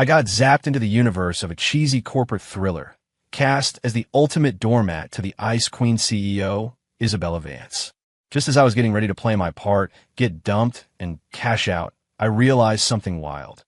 I got zapped into the universe of a cheesy corporate thriller, cast as the ultimate doormat to the Ice Queen CEO, Isabella Vance. Just as I was getting ready to play my part, get dumped, and cash out, I realized something wild.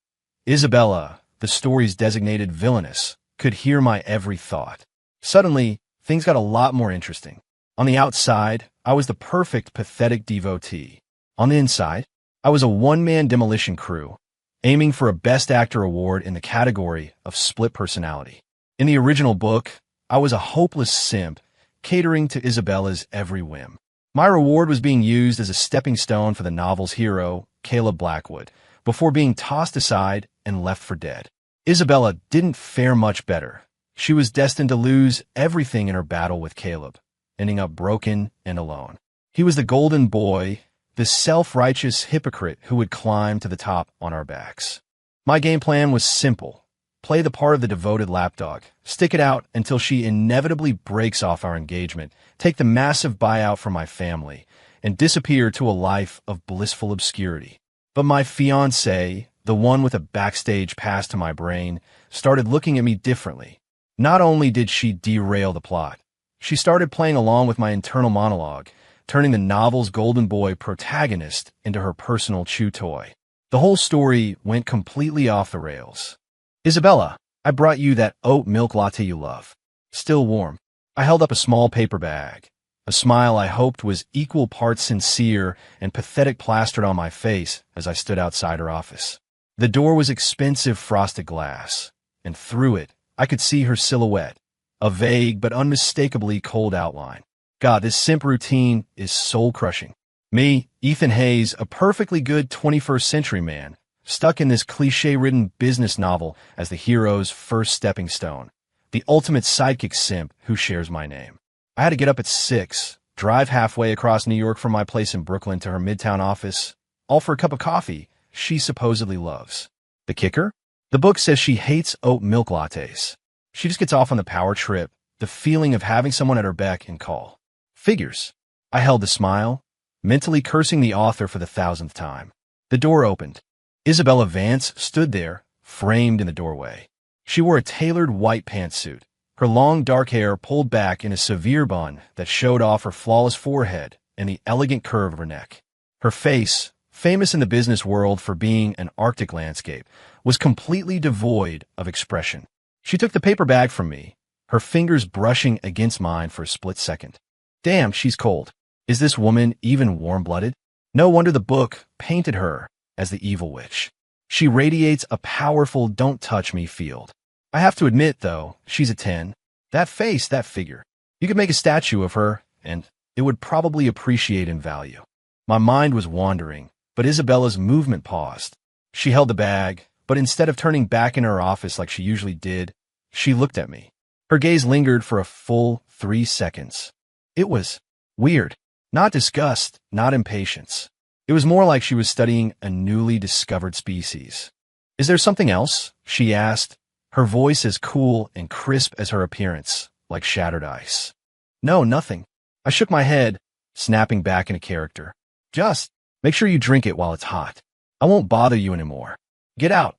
Isabella, the story's designated villainess, could hear my every thought. Suddenly, things got a lot more interesting. On the outside, I was the perfect, pathetic devotee. On the inside, I was a one-man demolition crew, aiming for a Best Actor award in the category of split personality. In the original book, I was a hopeless simp, catering to Isabella's every whim. My reward was being used as a stepping stone for the novel's hero, Caleb Blackwood, before being tossed aside and left for dead. Isabella didn't fare much better. She was destined to lose everything in her battle with Caleb, ending up broken and alone. He was the golden boy, the self-righteous hypocrite who would climb to the top on our backs. My game plan was simple. Play the part of the devoted lapdog, stick it out until she inevitably breaks off our engagement, take the massive buyout from my family, and disappear to a life of blissful obscurity. But my fiancée, the one with a backstage pass to my brain, started looking at me differently. Not only did she derail the plot, she started playing along with my internal monologue, turning the novel's golden boy protagonist into her personal chew toy. The whole story went completely off the rails. Isabella, I brought you that oat milk latte you love. Still warm. I held up a small paper bag. A smile I hoped was equal parts sincere and pathetic plastered on my face as I stood outside her office. The door was expensive frosted glass, and through it, I could see her silhouette, a vague but unmistakably cold outline. God, this simp routine is soul-crushing. Me, Ethan Hayes, a perfectly good 21st century man, stuck in this cliché-ridden business novel as the hero's first stepping stone, the ultimate sidekick simp who shares my name. I had to get up at 6, drive halfway across New York from my place in Brooklyn to her Midtown office, all for a cup of coffee she supposedly loves. The kicker? The book says she hates oat milk lattes. She just gets off on the power trip, the feeling of having someone at her beck and call. Figures. I held the smile, mentally cursing the author for the 1,000th time. The door opened. Isabella Vance stood there, framed in the doorway. She wore a tailored white pantsuit, her long dark hair pulled back in a severe bun that showed off her flawless forehead and the elegant curve of her neck. Her face, famous in the business world for being an Arctic landscape, was completely devoid of expression. She took the paper bag from me, her fingers brushing against mine for a split second. Damn, she's cold. Is this woman even warm-blooded? No wonder the book painted her as the evil witch. She radiates a powerful don't-touch-me field. I have to admit, though, she's a 10. That face, that figure. You could make a statue of her, and it would probably appreciate in value. My mind was wandering, but Isabella's movement paused. She held the bag, but instead of turning back in her office like she usually did, she looked at me. Her gaze lingered for a full 3 seconds. It was weird. Not disgust, not impatience. It was more like she was studying a newly discovered species. Is there something else? She asked, her voice as cool and crisp as her appearance, like shattered ice. No, nothing. I shook my head, snapping back into character. Just make sure you drink it while it's hot. I won't bother you anymore. Get out,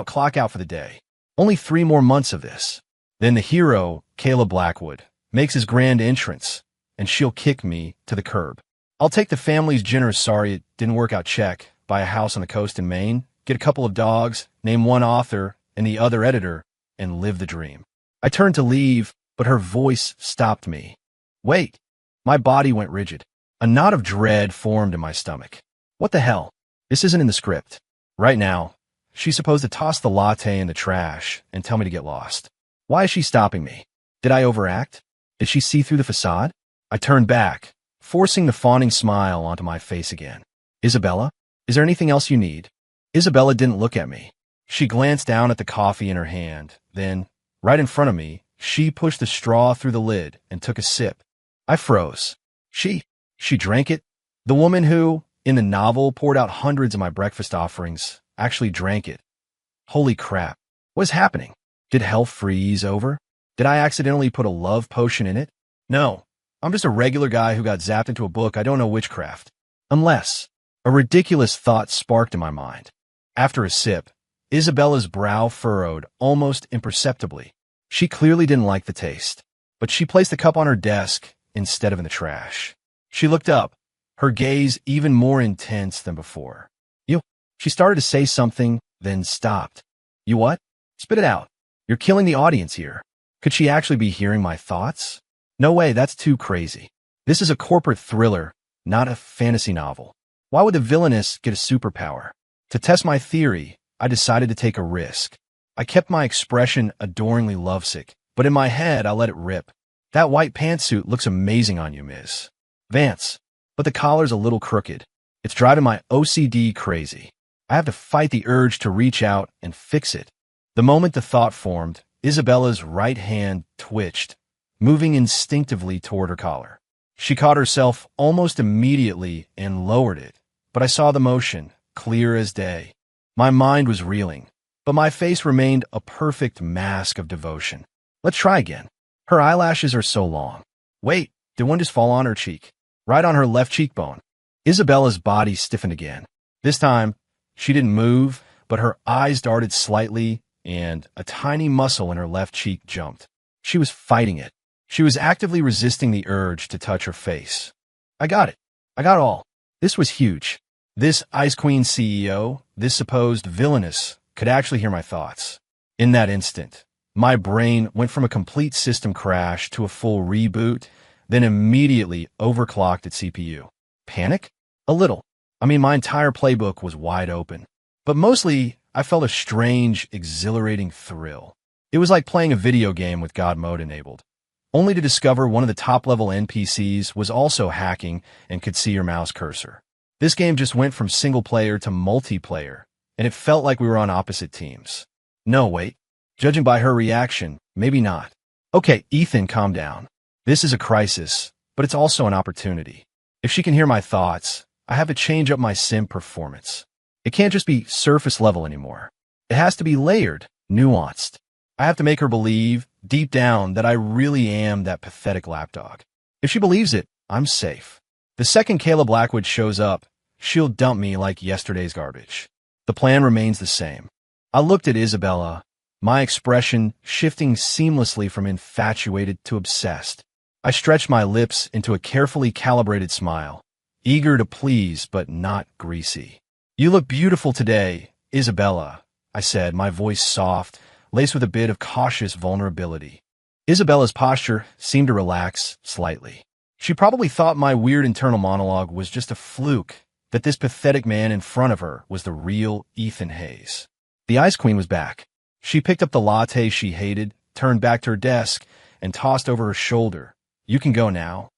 clock out for the day. Only 3 more months of this. Then the hero, Caleb Blackwood, makes his grand entrance, and she'll kick me to the curb. I'll take the family's generous sorry it didn't work out check, buy a house on the coast in Maine, get a couple of dogs, name one author and the other editor, and live the dream. I turned to leave, but her voice stopped me. Wait. My body went rigid. A knot of dread formed in my stomach. What the hell? This isn't in the script. Right now, she's supposed to toss the latte in the trash and tell me to get lost. Why is she stopping me? Did I overact? Did she see through the facade? I turned back, forcing the fawning smile onto my face again. Isabella, is there anything else you need? Isabella didn't look at me. She glanced down at the coffee in her hand. Then, right in front of me, she pushed the straw through the lid and took a sip. I froze. She drank it? The woman who, in the novel, poured out hundreds of my breakfast offerings, actually drank it. Holy crap. What is happening? Did hell freeze over? Did I accidentally put a love potion in it? No. I'm just a regular guy who got zapped into a book I don't know witchcraft. Unless, a ridiculous thought sparked in my mind. After a sip, Isabella's brow furrowed almost imperceptibly. She clearly didn't like the taste, but she placed the cup on her desk instead of in the trash. She looked up, her gaze even more intense than before. You, she started to say something, then stopped. You what? Spit it out. You're killing the audience here. Could she actually be hearing my thoughts? No way, that's too crazy. This is a corporate thriller, not a fantasy novel. Why would the villainess get a superpower? To test my theory, I decided to take a risk. I kept my expression adoringly lovesick, but in my head I let it rip. That white pantsuit looks amazing on you, Miss Vance, but the collar's a little crooked. It's driving my OCD crazy. I have to fight the urge to reach out and fix it. The moment the thought formed, Isabella's right hand twitched, moving instinctively toward her collar. She caught herself almost immediately and lowered it, but I saw the motion, clear as day. My mind was reeling, but my face remained a perfect mask of devotion. Let's try again. Her eyelashes are so long. Wait, did one just fall on her cheek? Right on her left cheekbone. Isabella's body stiffened again. This time, she didn't move, but her eyes darted slightly, and a tiny muscle in her left cheek jumped. She was fighting it. She was actively resisting the urge to touch her face. I got it. I got all. This was huge. This Ice Queen CEO, this supposed villainess, could actually hear my thoughts. In that instant, my brain went from a complete system crash to a full reboot, then immediately overclocked its CPU. Panic? A little. I mean, my entire playbook was wide open. But mostly, I felt a strange, exhilarating thrill. It was like playing a video game with God mode enabled, only to discover one of the top-level NPCs was also hacking and could see your mouse cursor. This game just went from single-player to multiplayer, and it felt like we were on opposite teams. No, wait. Judging by her reaction, maybe not. Okay, Ethan, calm down. This is a crisis, but it's also an opportunity. If she can hear my thoughts, I have to change up my sim performance. It can't just be surface level anymore. It has to be layered, nuanced. I have to make her believe, deep down, that I really am that pathetic lapdog. If she believes it, I'm safe. The second Kayla Blackwood shows up, she'll dump me like yesterday's garbage. The plan remains the same. I looked at Isabella, my expression shifting seamlessly from infatuated to obsessed. I stretched my lips into a carefully calibrated smile, eager to please but not greasy. You look beautiful today, Isabella, I said, my voice soft, laced with a bit of cautious vulnerability. Isabella's posture seemed to relax slightly. She probably thought my weird internal monologue was just a fluke, that this pathetic man in front of her was the real Ethan Hayes. The Ice Queen was back. She picked up the latte she hated, turned back to her desk, and tossed over her shoulder. You can go now.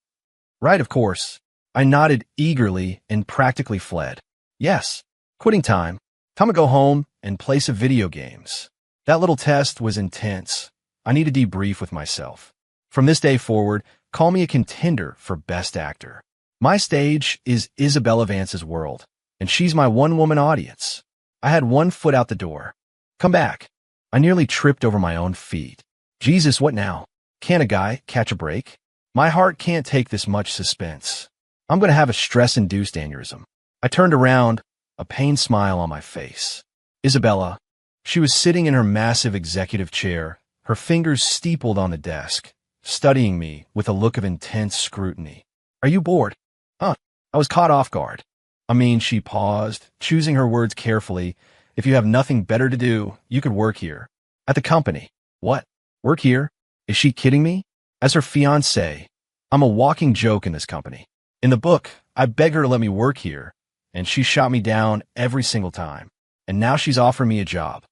Right, of course. I nodded eagerly and practically fled. Yes, quitting time. Time to go home and play some video games. That little test was intense. I need to debrief with myself. From this day forward, call me a contender for Best Actor. My stage is Isabella Vance's world, and she's my one-woman audience. I had one foot out the door. Come back. I nearly tripped over my own feet. Jesus, what now? Can't a guy catch a break? My heart can't take this much suspense. I'm going to have a stress-induced aneurysm. I turned around, a pained smile on my face. Isabella. She was sitting in her massive executive chair, her fingers steepled on the desk, studying me with a look of intense scrutiny. Are you bored? Huh. I was caught off guard. I mean, she paused, choosing her words carefully. If you have nothing better to do, you could work here. At the company. What? Work here? Is she kidding me? As her fiancé, I'm a walking joke in this company. In the book, I beg her to let me work here, and she shot me down every single time. And now she's offering me a job.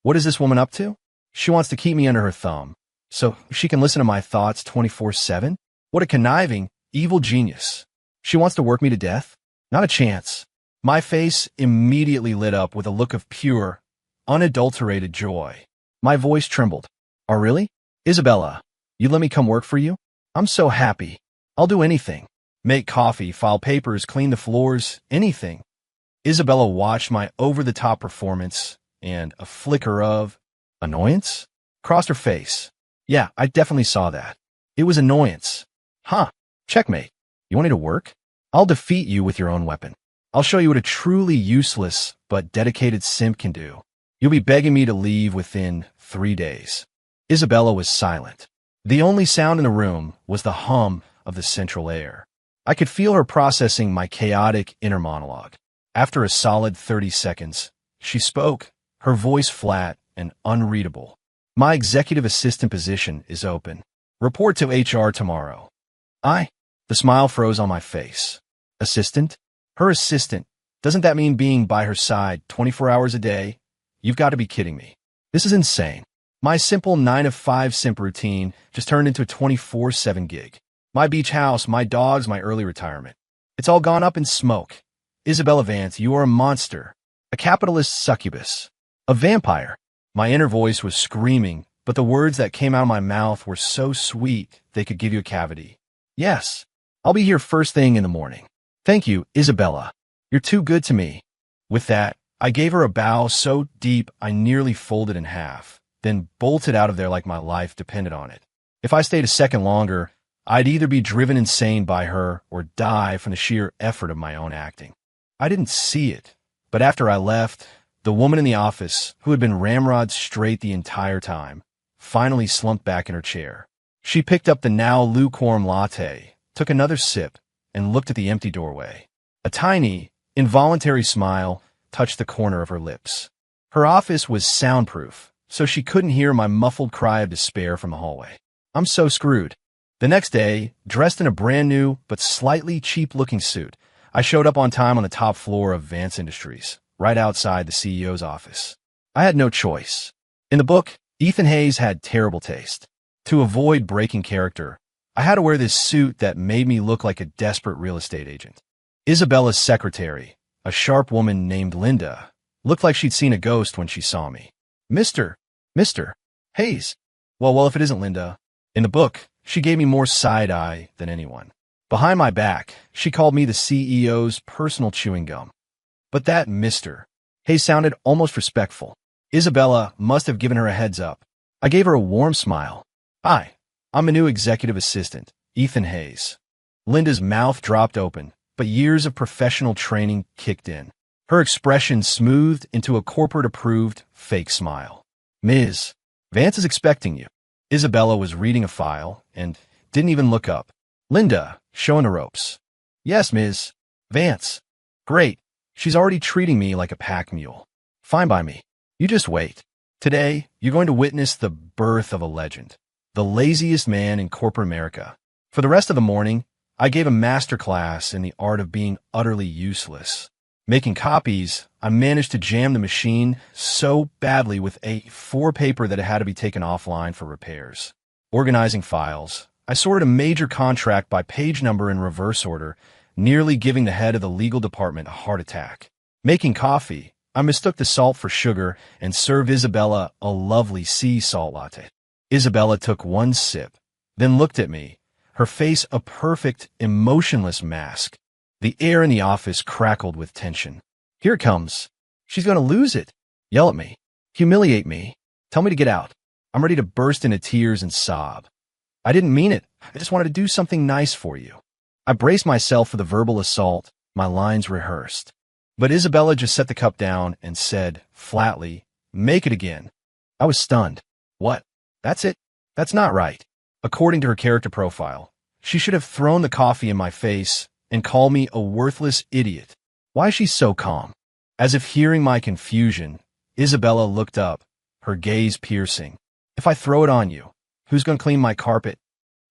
What is this woman up to? She wants to keep me under her thumb, so she can listen to my thoughts 24/7? What a conniving, evil genius. She wants to work me to death? Not a chance. My face immediately lit up with a look of pure, unadulterated joy. My voice trembled. Oh, really? Isabella, you let me come work for you? I'm so happy. I'll do anything. Make coffee, file papers, clean the floors, anything. Isabella watched my over-the-top performance, and a flicker of annoyance crossed her face. Yeah, I definitely saw that. It was annoyance. Huh. Checkmate. You want me to work? I'll defeat you with your own weapon. I'll show you what a truly useless but dedicated simp can do. You'll be begging me to leave within 3 days. Isabella was silent. The only sound in the room was the hum of the central air. I could feel her processing my chaotic inner monologue. After a solid 30 seconds, she spoke, her voice flat and unreadable. My executive assistant position is open. Report to HR tomorrow. The smile froze on my face. Assistant? Her assistant. Doesn't that mean being by her side 24 hours a day? You've got to be kidding me. This is insane. My simple 9 to 5 simp routine just turned into a 24/7 gig. My beach house, my dogs, my early retirement. It's all gone up in smoke. Isabella Vance, you are a monster. A capitalist succubus. A vampire. My inner voice was screaming, but the words that came out of my mouth were so sweet they could give you a cavity. Yes, I'll be here first thing in the morning. Thank you, Isabella. You're too good to me. With that, I gave her a bow so deep I nearly folded in half, then bolted out of there like my life depended on it. If I stayed a second longer, I'd either be driven insane by her or die from the sheer effort of my own acting. I didn't see it, but after I left, the woman in the office, who had been ramrod straight the entire time, finally slumped back in her chair. She picked up the now lukewarm latte, took another sip, and looked at the empty doorway. A tiny, involuntary smile touched the corner of her lips. Her office was soundproof, so she couldn't hear my muffled cry of despair from the hallway. I'm so screwed. The next day, dressed in a brand new but slightly cheap-looking suit, I showed up on time on the top floor of Vance Industries, right outside the CEO's office. I had no choice. In the book, Ethan Hayes had terrible taste. To avoid breaking character, I had to wear this suit that made me look like a desperate real estate agent. Isabella's secretary, a sharp woman named Linda, looked like she'd seen a ghost when she saw me. Mr. Hayes. Well, if it isn't Linda. In the book, she gave me more side-eye than anyone. Behind my back, she called me the CEO's personal chewing gum. But that Mr. Hayes sounded almost respectful. Isabella must have given her a heads up. I gave her a warm smile. Hi, I'm a new executive assistant, Ethan Hayes. Linda's mouth dropped open, but years of professional training kicked in. Her expression smoothed into a corporate-approved fake smile. Ms. Vance is expecting you. Isabella was reading a file and didn't even look up. Linda, showing the ropes. Yes, Ms. Vance. Great. She's already treating me like a pack mule. Fine by me. You just wait. Today, you're going to witness the birth of a legend. The laziest man in corporate America. For the rest of the morning, I gave a masterclass in the art of being utterly useless. Making copies, I managed to jam the machine so badly with A4 paper that it had to be taken offline for repairs. Organizing files, I sorted a major contract by page number in reverse order, nearly giving the head of the legal department a heart attack. Making coffee, I mistook the salt for sugar and served Isabella a lovely sea salt latte. Isabella took one sip, then looked at me, her face a perfect, emotionless mask. The air in the office crackled with tension. Here it comes. She's going to lose it. Yell at me. Humiliate me. Tell me to get out. I'm ready to burst into tears and sob. I didn't mean it. I just wanted to do something nice for you. I braced myself for the verbal assault, my lines rehearsed. But Isabella just set the cup down and said, flatly, make it again. I was stunned. What? That's it? That's not right. According to her character profile, she should have thrown the coffee in my face and called me a worthless idiot. Why is she so calm? As if hearing my confusion, Isabella looked up, her gaze piercing. If I throw it on you, who's going to clean my carpet?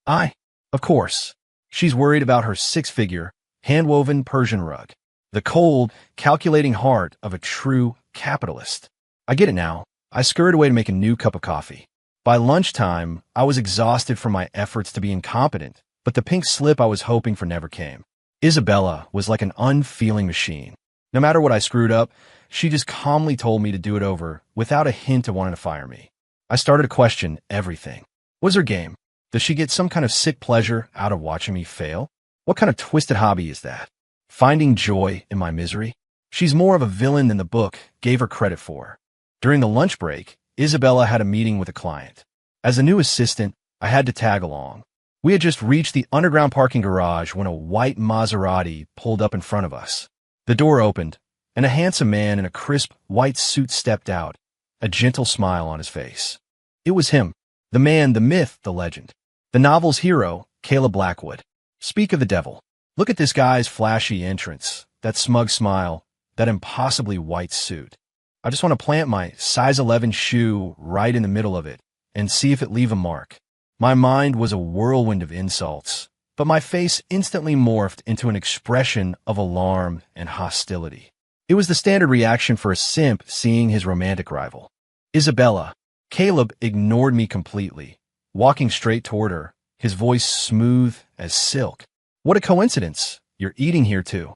I. Of course. She's worried about her six-figure, hand-woven Persian rug. The cold, calculating heart of a true capitalist. I get it now. I scurried away to make a new cup of coffee. By lunchtime, I was exhausted from my efforts to be incompetent, but the pink slip I was hoping for never came. Isabella was like an unfeeling machine. No matter what I screwed up, she just calmly told me to do it over without a hint of wanting to fire me. I started to question everything. What's her game? Does she get some kind of sick pleasure out of watching me fail? What kind of twisted hobby is that? Finding joy in my misery? She's more of a villain than the book gave her credit for. During the lunch break, Isabella had a meeting with a client. As a new assistant, I had to tag along. We had just reached the underground parking garage when a white Maserati pulled up in front of us. The door opened, and a handsome man in a crisp white suit stepped out, a gentle smile on his face. It was him, the man, the myth, the legend. The novel's hero, Caleb Blackwood. Speak of the devil. Look at this guy's flashy entrance, that smug smile, that impossibly white suit. I just want to plant my size 11 shoe right in the middle of it and see if it leave a mark. My mind was a whirlwind of insults, but my face instantly morphed into an expression of alarm and hostility. It was the standard reaction for a simp seeing his romantic rival. Isabella. Caleb ignored me completely, walking straight toward her, his voice smooth as silk. What a coincidence. You're eating here too.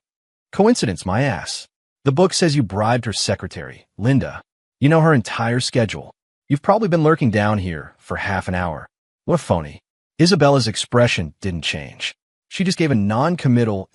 Coincidence, my ass. The book says you bribed her secretary, Linda. You know her entire schedule. You've probably been lurking down here for half an hour. What a phony. Isabella's expression didn't change. She just gave a non-committal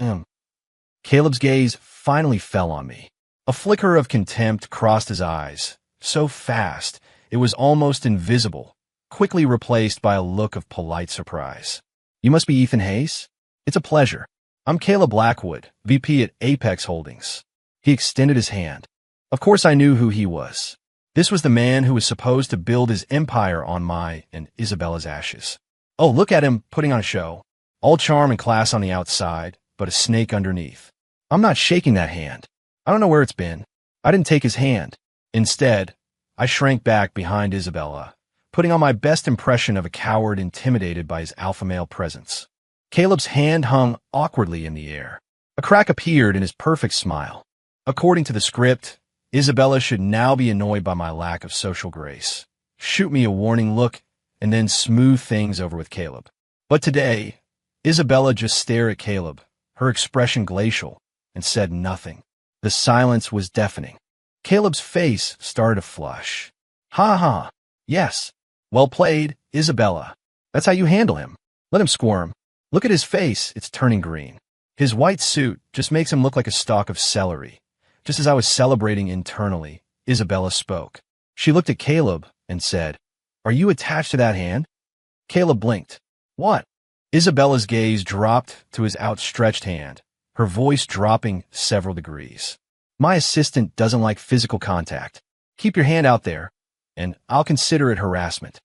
Caleb's gaze finally fell on me. A flicker of contempt crossed his eyes, so fast it was almost invisible, quickly replaced by a look of polite surprise. You must be Ethan Hayes? It's a pleasure. I'm Caleb Blackwood, VP at Apex Holdings. He extended his hand. Of course I knew who he was. This was the man who was supposed to build his empire on my and Isabella's ashes. Oh, look at him putting on a show. All charm and class on the outside, but a snake underneath. I'm not shaking that hand. I don't know where it's been. I didn't take his hand. Instead, I shrank back behind Isabella, putting on my best impression of a coward intimidated by his alpha male presence. Caleb's hand hung awkwardly in the air. A crack appeared in his perfect smile. According to the script, Isabella should now be annoyed by my lack of social grace, shoot me a warning look, and then smooth things over with Caleb. But today, Isabella just stared at Caleb, her expression glacial, and said nothing. The silence was deafening. Caleb's face started to flush. Ha ha. Yes. Well played, Isabella. That's how you handle him. Let him squirm. Look at his face, it's turning green. His white suit just makes him look like a stalk of celery. Just as I was celebrating internally, Isabella spoke. She looked at Caleb and said, Are you attached to that hand? Caleb blinked. What? Isabella's gaze dropped to his outstretched hand, her voice dropping several degrees. My assistant doesn't like physical contact. Keep your hand out there, and I'll consider it harassment.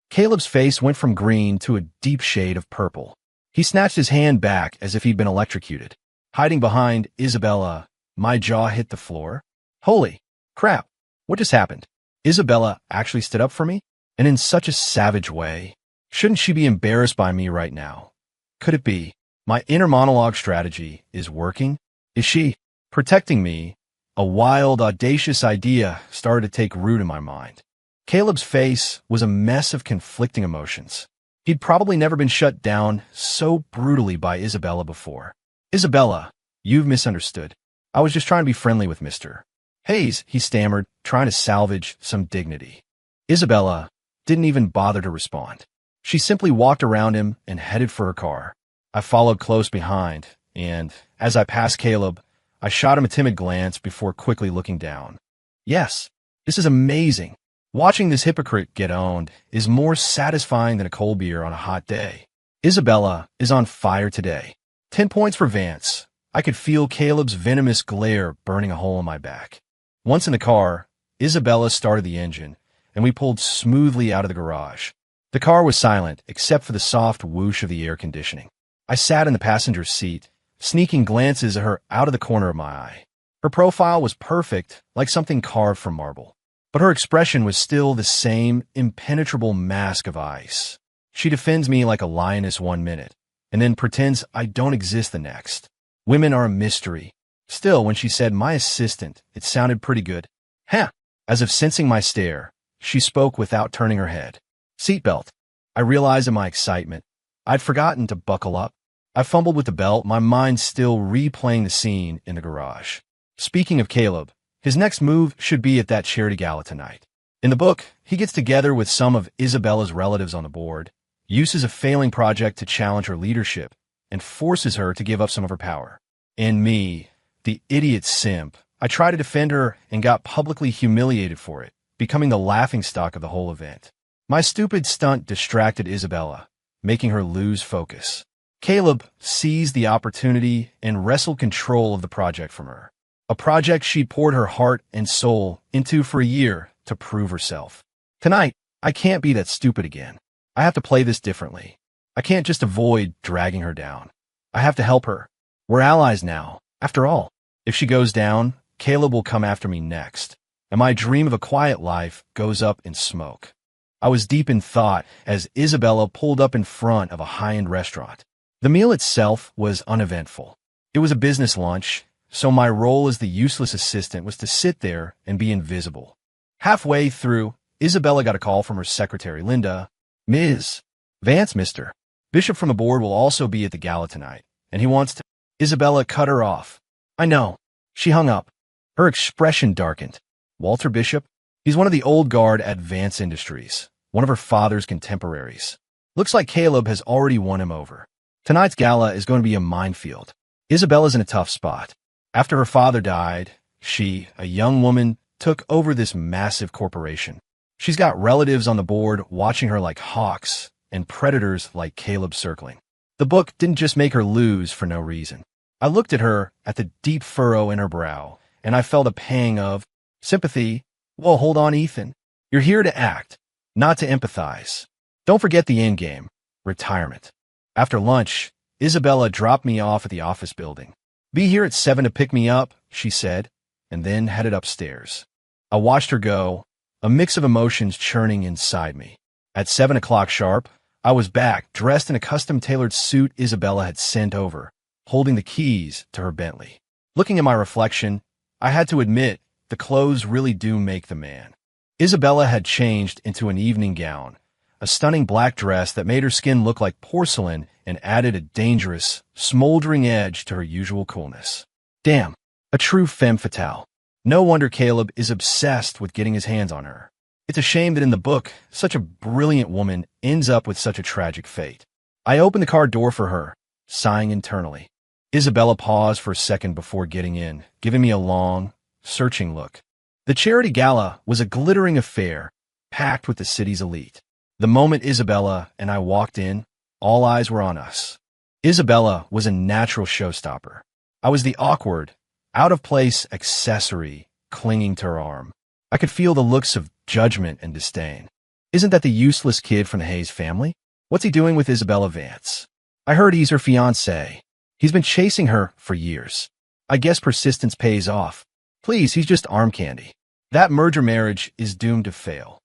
Caleb's face went from green to a deep shade of purple. He snatched his hand back as if he'd been electrocuted. Hiding behind Isabella, my jaw hit the floor. Holy crap, what just happened? Isabella actually stood up for me? And in such a savage way. Shouldn't she be embarrassed by me right now? Could it be? My inner monologue strategy is working? Is she protecting me? A wild, audacious idea started to take root in my mind. Caleb's face was a mess of conflicting emotions. He'd probably never been shut down so brutally by Isabella before. Isabella, you've misunderstood. I was just trying to be friendly with Mr. Hayes, he stammered, trying to salvage some dignity. Isabella didn't even bother to respond. She simply walked around him and headed for her car. I followed close behind, and as I passed Caleb, I shot him a timid glance before quickly looking down. Yes, this is amazing. Watching this hypocrite get owned is more satisfying than a cold beer on a hot day. Isabella is on fire today. 10 points for Vance. I could feel Caleb's venomous glare burning a hole in my back. Once in the car, Isabella started the engine, and we pulled smoothly out of the garage. The car was silent, except for the soft whoosh of the air conditioning. I sat in the passenger seat, sneaking glances at her out of the corner of my eye. Her profile was perfect, like something carved from marble. But her expression was still the same impenetrable mask of ice. She defends me like a lioness 1 minute, and then pretends I don't exist the next. Women are a mystery. Still, when she said my assistant, it sounded pretty good. Huh! As if sensing my stare, she spoke without turning her head. Seatbelt. I realized in my excitement, I'd forgotten to buckle up. I fumbled with the belt, my mind still replaying the scene in the garage. Speaking of Caleb, his next move should be at that charity gala tonight. In the book, he gets together with some of Isabella's relatives on the board, uses a failing project to challenge her leadership, and forces her to give up some of her power. And me, the idiot simp, I tried to defend her and got publicly humiliated for it, becoming the laughingstock of the whole event. My stupid stunt distracted Isabella, making her lose focus. Caleb seized the opportunity and wrestled control of the project from her. A project she poured her heart and soul into for a year to prove herself. Tonight, I can't be that stupid again. I have to play this differently. I can't just avoid dragging her down. I have to help her. We're allies now, after all. If she goes down, Caleb will come after me next, and my dream of a quiet life goes up in smoke. I was deep in thought as Isabella pulled up in front of a high-end restaurant. The meal itself was uneventful. It was a business lunch, so my role as the useless assistant was to sit there and be invisible. Halfway through, Isabella got a call from her secretary, Linda. Ms. Vance, Mr. Bishop from the board will also be at the gala tonight, and he wants to... Isabella cut her off. I know. She hung up. Her expression darkened. Walter Bishop? He's one of the old guard at Vance Industries, one of her father's contemporaries. Looks like Caleb has already won him over. Tonight's gala is going to be a minefield. Isabella's in a tough spot. After her father died, she, a young woman, took over this massive corporation. She's got relatives on the board watching her like hawks and predators like Caleb circling. The book didn't just make her lose for no reason. I looked at her, at the deep furrow in her brow, and I felt a pang of sympathy. Well, hold on, Ethan. You're here to act, not to empathize. Don't forget the end game, retirement. After lunch, Isabella dropped me off at the office building. Be here at 7 to pick me up, she said, and then headed upstairs. I watched her go, a mix of emotions churning inside me. At 7 o'clock sharp, I was back, dressed in a custom-tailored suit Isabella had sent over, holding the keys to her Bentley. Looking at my reflection, I had to admit the clothes really do make the man. Isabella had changed into an evening gown, a stunning black dress that made her skin look like porcelain and added a dangerous, smoldering edge to her usual coolness. Damn, a true femme fatale. No wonder Caleb is obsessed with getting his hands on her. It's a shame that in the book, such a brilliant woman ends up with such a tragic fate. I opened the car door for her, sighing internally. Isabella paused for a second before getting in, giving me a long, searching look. The charity gala was a glittering affair, packed with the city's elite. The moment Isabella and I walked in, all eyes were on us. Isabella was a natural showstopper. I was the awkward, out-of-place accessory clinging to her arm. I could feel the looks of judgment and disdain. Isn't that the useless kid from the Hayes family? What's he doing with Isabella Vance? I heard he's her fiancé. He's been chasing her for years. I guess persistence pays off. Please, he's just arm candy. That merger marriage is doomed to fail.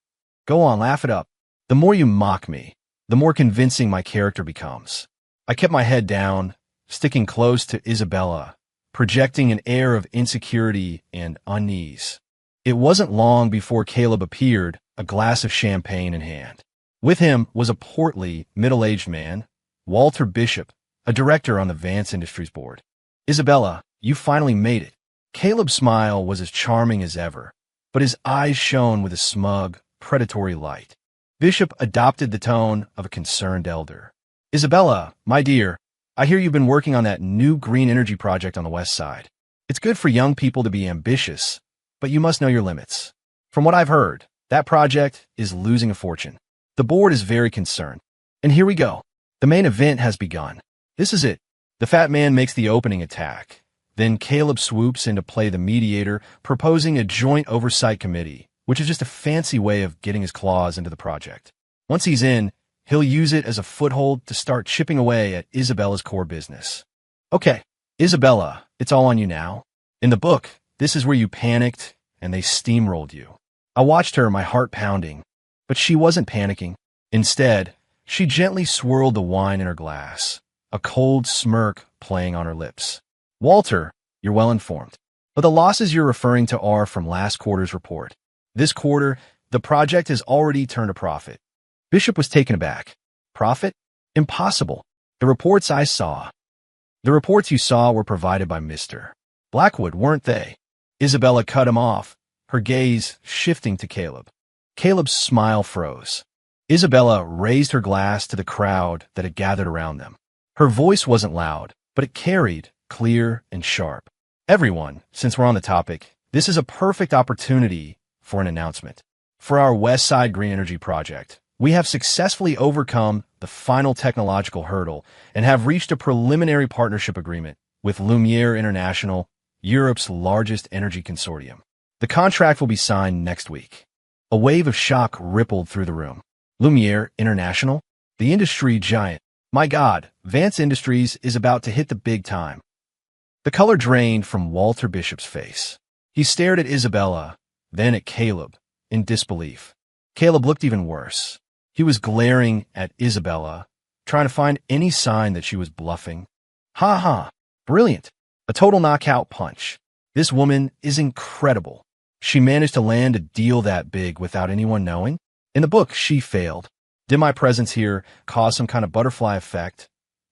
Go on, laugh it up. The more you mock me, the more convincing my character becomes. I kept my head down, sticking close to Isabella, projecting an air of insecurity and unease. It wasn't long before Caleb appeared, a glass of champagne in hand. With him was a portly, middle-aged man, Walter Bishop, a director on the Vance Industries board. Isabella, you finally made it. Caleb's smile was as charming as ever, but his eyes shone with a smug, predatory light. Bishop adopted the tone of a concerned elder. Isabella, my dear, I hear you've been working on that new green energy project on the west side. It's good for young people to be ambitious, but you must know your limits. From what I've heard, that project is losing a fortune. The board is very concerned. And here we go. The main event has begun. This is it. The fat man makes the opening attack. Then Caleb swoops in to play the mediator, proposing a joint oversight committee, which is just a fancy way of getting his claws into the project. Once he's in, he'll use it as a foothold to start chipping away at Isabella's core business. Okay, Isabella, it's all on you now. In the book, this is where you panicked and they steamrolled you. I watched her, my heart pounding, but she wasn't panicking. Instead, she gently swirled the wine in her glass, a cold smirk playing on her lips. Walter, you're well informed, but the losses you're referring to are from last quarter's report. This quarter, the project has already turned a profit. Bishop was taken aback. Profit? Impossible. The reports you saw were provided by Mr. Blackwood, weren't they? Isabella cut him off, her gaze shifting to Caleb. Caleb's smile froze. Isabella raised her glass to the crowd that had gathered around them. Her voice wasn't loud, but it carried, clear and sharp. Everyone, since we're on the topic, this is a perfect opportunity for an announcement. For our West Side Green Energy Project, we have successfully overcome the final technological hurdle and have reached a preliminary partnership agreement with Lumiere International, Europe's largest energy consortium. The contract will be signed next week. A wave of shock rippled through the room. Lumiere International? The industry giant. My God, Vance Industries is about to hit the big time. The color drained from Walter Bishop's face. He stared at Isabella, then at Caleb, in disbelief. Caleb looked even worse. He was glaring at Isabella, trying to find any sign that she was bluffing. Ha ha, brilliant. A total knockout punch. This woman is incredible. She managed to land a deal that big without anyone knowing. In the book, she failed. Did my presence here cause some kind of butterfly effect?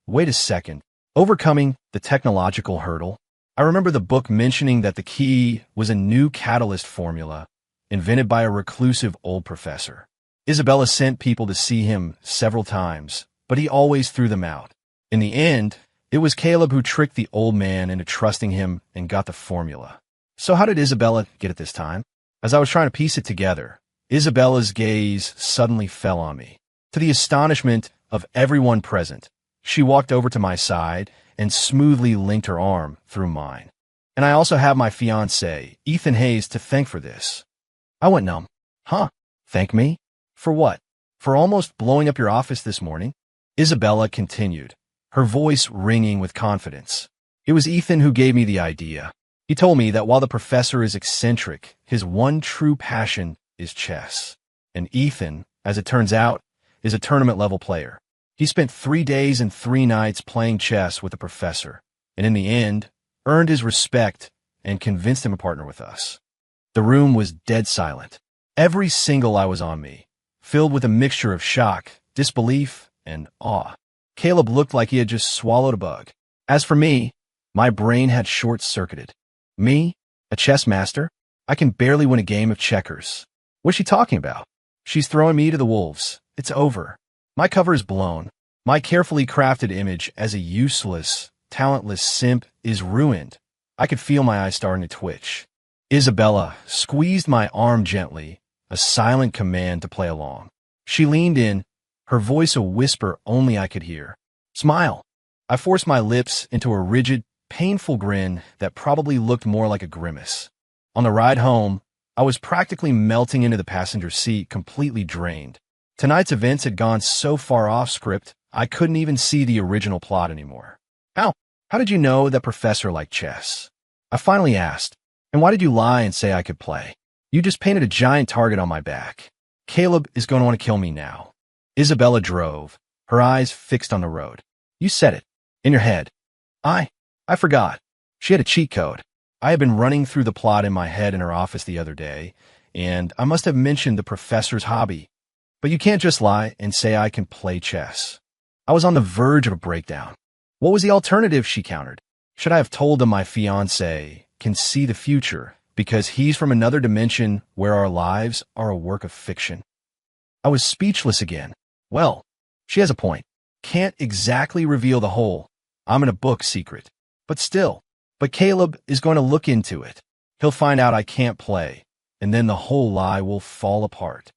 Wait a second. Overcoming the technological hurdle? I remember the book mentioning that the key was a new catalyst formula invented by a reclusive old professor. Isabella sent people to see him several times, but he always threw them out. In the end, it was Caleb who tricked the old man into trusting him and got the formula. So how did Isabella get it this time? As I was trying to piece it together, Isabella's gaze suddenly fell on me. To the astonishment of everyone present, she walked over to my side and smoothly linked her arm through mine. And I also have my fiancé, Ethan Hayes, to thank for this. I went numb. Huh? Thank me? For what? For almost blowing up your office this morning? Isabella continued, her voice ringing with confidence. It was Ethan who gave me the idea. He told me that while the professor is eccentric, his one true passion is chess. And Ethan, as it turns out, is a tournament-level player. He spent 3 days and 3 nights playing chess with the professor, and in the end, earned his respect and convinced him to partner with us. The room was dead silent. Every single eye was on me, filled with a mixture of shock, disbelief, and awe. Caleb looked like he had just swallowed a bug. As for me, my brain had short-circuited. Me? A chess master? I can barely win a game of checkers. What's she talking about? She's throwing me to the wolves. It's over. My cover is blown. My carefully crafted image as a useless, talentless simp is ruined. I could feel my eyes starting to twitch. Isabella squeezed my arm gently, a silent command to play along. She leaned in, her voice a whisper only I could hear. Smile. I forced my lips into a rigid, painful grin that probably looked more like a grimace. On the ride home, I was practically melting into the passenger seat, completely drained. Tonight's events had gone so far off script, I couldn't even see the original plot anymore. How did you know that Professor liked chess? I finally asked, and why did you lie and say I could play? You just painted a giant target on my back. Caleb is going to want to kill me now. Isabella drove, her eyes fixed on the road. You said it. In your head. I forgot. She had a cheat code. I had been running through the plot in my head in her office the other day, and I must have mentioned the professor's hobby. But you can't just lie and say I can play chess. I was on the verge of a breakdown. What was the alternative, she countered. Should I have told him my fiancé can see the future because he's from another dimension where our lives are a work of fiction? I was speechless again. Well, she has a point. Can't exactly reveal the whole I'm in a book secret. But still, Caleb is going to look into it. He'll find out I can't play, and then the whole lie will fall apart.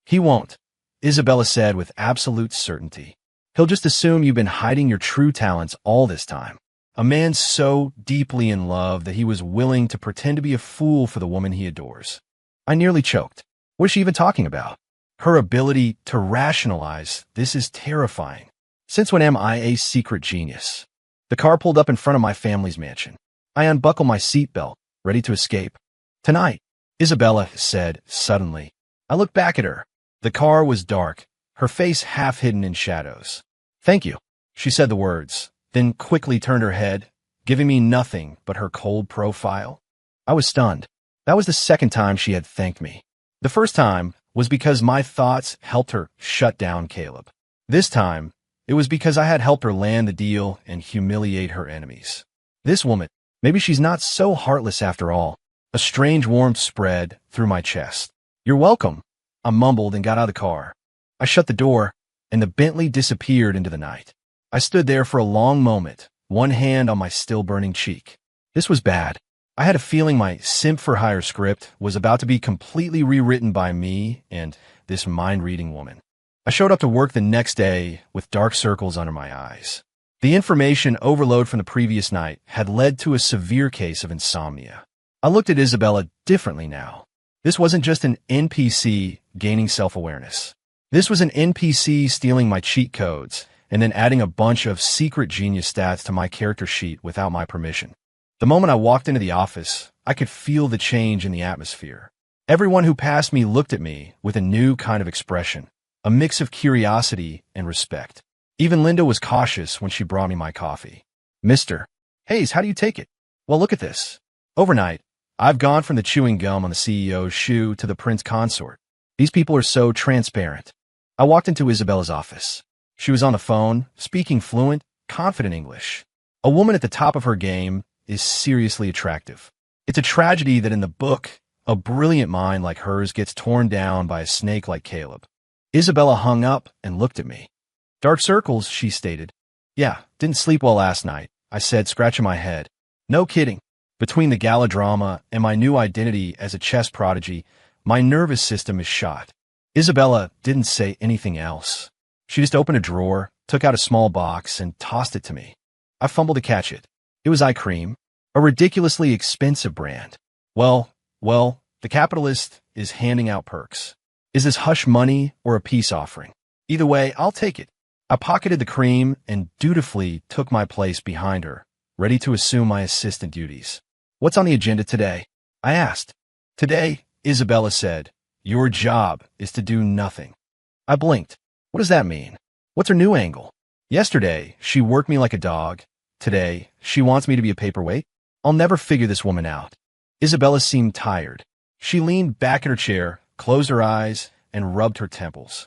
He won't, Isabella said with absolute certainty. He'll just assume you've been hiding your true talents all this time. A man so deeply in love that he was willing to pretend to be a fool for the woman he adores. I nearly choked. What is she even talking about? Her ability to rationalize this is terrifying. Since when am I a secret genius? The car pulled up in front of my family's mansion. I unbuckled my seatbelt, ready to escape. Tonight, Isabella said suddenly. I looked back at her. The car was dark, her face half hidden in shadows. Thank you, she said the words, then quickly turned her head, giving me nothing but her cold profile. I was stunned. That was the second time she had thanked me. The first time was because my thoughts helped her shut down Caleb. This time, it was because I had helped her land the deal and humiliate her enemies. This woman, maybe she's not so heartless after all. A strange warmth spread through my chest. You're welcome, I mumbled and got out of the car. I shut the door, and the Bentley disappeared into the night. I stood there for a long moment, one hand on my still-burning cheek. This was bad. I had a feeling my simp-for-hire script was about to be completely rewritten by me and this mind-reading woman. I showed up to work the next day with dark circles under my eyes. The information overload from the previous night had led to a severe case of insomnia. I looked at Isabella differently now. This wasn't just an NPC gaining self-awareness. This was an NPC stealing my cheat codes and then adding a bunch of secret genius stats to my character sheet without my permission. The moment I walked into the office, I could feel the change in the atmosphere. Everyone who passed me looked at me with a new kind of expression, a mix of curiosity and respect. Even Linda was cautious when she brought me my coffee. Mr. Hayes, how do you take it? Well, look at this. Overnight, I've gone from the chewing gum on the CEO's shoe to the prince consort. These people are so transparent. I walked into Isabella's office. She was on the phone, speaking fluent, confident English. A woman at the top of her game is seriously attractive. It's a tragedy that in the book, a brilliant mind like hers gets torn down by a snake like Caleb. Isabella hung up and looked at me. Dark circles, she stated. Yeah, didn't sleep well last night, I said, scratching my head. No kidding. Between the gala drama and my new identity as a chess prodigy, my nervous system is shot. Isabella didn't say anything else. She just opened a drawer, took out a small box, and tossed it to me. I fumbled to catch it. It was eye cream, a ridiculously expensive brand. Well, the capitalist is handing out perks. Is this hush money or a peace offering? Either way, I'll take it. I pocketed the cream and dutifully took my place behind her, ready to assume my assistant duties. What's on the agenda today? I asked. Today, Isabella said, your job is to do nothing. I blinked. What does that mean? What's her new angle? Yesterday, she worked me like a dog. Today, she wants me to be a paperweight. I'll never figure this woman out. Isabella seemed tired. She leaned back in her chair, closed her eyes, and rubbed her temples.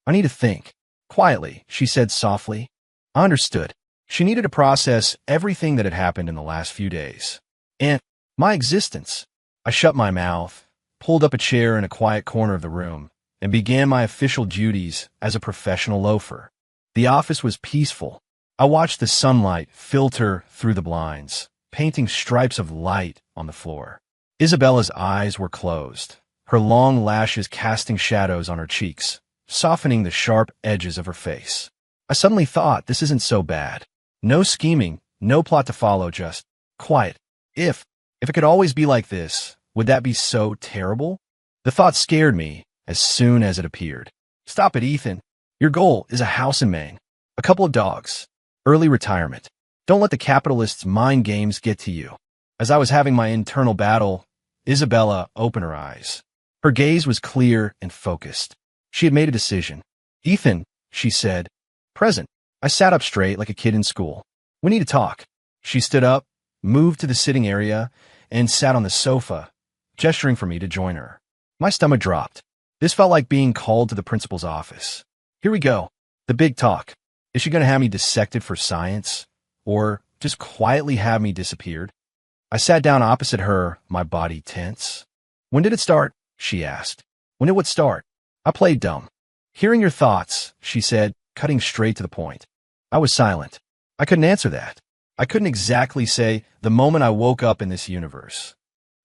I need to think. Quietly, she said softly. I understood. She needed to process everything that had happened in the last few days. And my existence. I shut my mouth, pulled up a chair in a quiet corner of the room, and began my official duties as a professional loafer. The office was peaceful. I watched the sunlight filter through the blinds, painting stripes of light on the floor. Isabella's eyes were closed, her long lashes casting shadows on her cheeks, softening the sharp edges of her face. I suddenly thought, this isn't so bad. No scheming, no plot to follow, just quiet. If it could always be like this, would that be so terrible? The thought scared me as soon as it appeared. Stop it, Ethan. Your goal is a house in Maine, a couple of dogs, early retirement. Don't let the capitalist's mind games get to you. As I was having my internal battle, Isabella opened her eyes. Her gaze was clear and focused. She had made a decision. Ethan, she said. Present. I sat up straight like a kid in school. We need to talk. She stood up, moved to the sitting area, and sat on the sofa, gesturing for me to join her. My stomach dropped. This felt like being called to the principal's office. Here we go. The big talk. Is she going to have me dissected for science? Or just quietly have me disappeared? I sat down opposite her, my body tense. When did it start? She asked. When did what start? I played dumb. Hearing your thoughts, she said, cutting straight to the point. I was silent. I couldn't answer that. I couldn't exactly say the moment I woke up in this universe.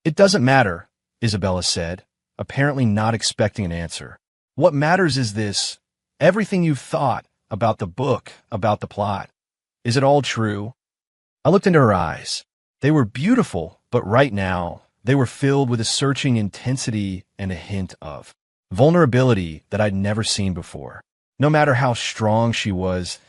It doesn't matter, Isabella said, apparently not expecting an answer. What matters is this. Everything you've thought about the book, about the plot. Is it all true? I looked into her eyes. They were beautiful, but right now, they were filled with a searching intensity and a hint of vulnerability that I'd never seen before. No matter how strong she was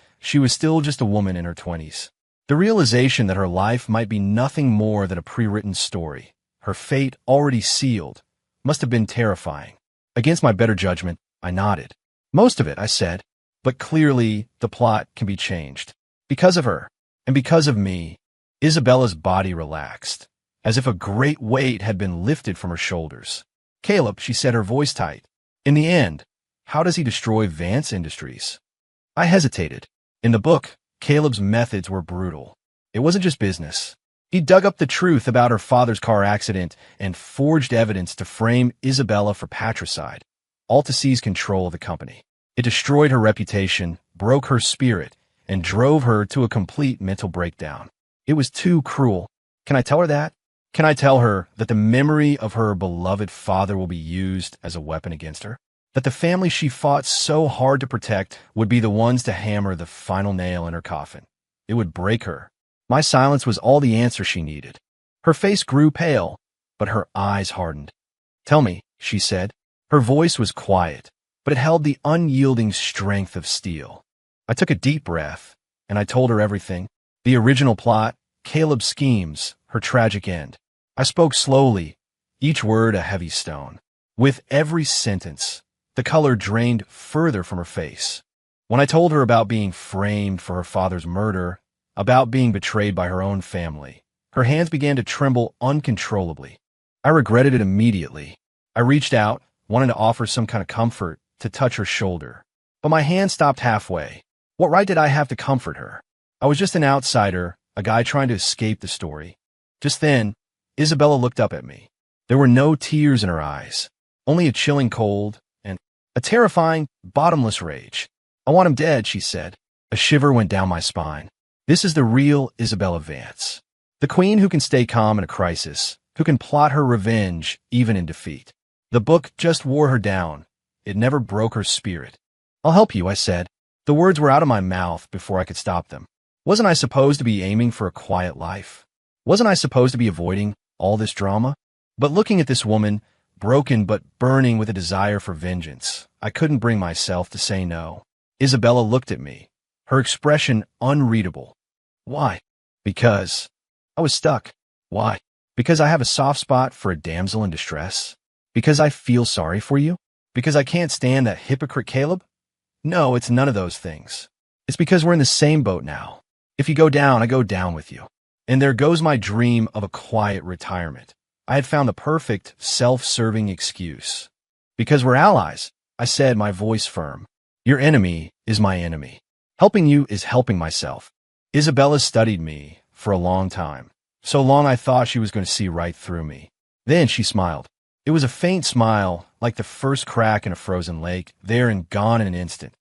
still just a woman in her 20s. The realization that her life might be nothing more than a pre-written story, her fate already sealed, must have been terrifying. Against my better judgment, I nodded. Most of it, I said, but clearly the plot can be changed. Because of her, and because of me, Isabella's body relaxed, as if a great weight had been lifted from her shoulders. Caleb, she said, her voice tight. In the end, how does he destroy Vance Industries? I hesitated. In the book, Caleb's methods were brutal. It wasn't just business. He dug up the truth about her father's car accident and forged evidence to frame Isabella for patricide, all to seize control of the company. It destroyed her reputation, broke her spirit, and drove her to a complete mental breakdown. It was too cruel. Can I tell her that? Can I tell her that the memory of her beloved father will be used as a weapon against her? That the family she fought so hard to protect would be the ones to hammer the final nail in her coffin? It would break her. My silence was all the answer she needed. Her face grew pale, but her eyes hardened. Tell me, she said. Her voice was quiet, but it held the unyielding strength of steel. I took a deep breath, and I told her everything. The original plot, Caleb's schemes, her tragic end. I spoke slowly, each word a heavy stone. With every sentence, the color drained further from her face. When I told her about being framed for her father's murder, about being betrayed by her own family, her hands began to tremble uncontrollably. I regretted it immediately. I reached out, wanting to offer some kind of comfort, to touch her shoulder. But my hand stopped halfway. What right did I have to comfort her? I was just an outsider, a guy trying to escape the story. Just then, Isabella looked up at me. There were no tears in her eyes, only a chilling cold and a terrifying, bottomless rage. I want him dead, she said. A shiver went down my spine. This is the real Isabella Vance. The queen who can stay calm in a crisis, who can plot her revenge even in defeat. The book just wore her down. It never broke her spirit. I'll help you, I said. The words were out of my mouth before I could stop them. Wasn't I supposed to be aiming for a quiet life? Wasn't I supposed to be avoiding all this drama? But looking at this woman, broken but burning with a desire for vengeance, I couldn't bring myself to say no. Isabella looked at me, her expression unreadable. Why? Because I was stuck. Why? Because I have a soft spot for a damsel in distress? Because I feel sorry for you? Because I can't stand that hypocrite Caleb? No, it's none of those things. It's because we're in the same boat now. If you go down, I go down with you. And there goes my dream of a quiet retirement. I had found the perfect, self-serving excuse. Because we're allies, I said, my voice firm. Your enemy is my enemy. Helping you is helping myself. Isabella studied me for a long time. So long I thought she was going to see right through me. Then she smiled. It was a faint smile, like the first crack in a frozen lake, there and gone in an instant.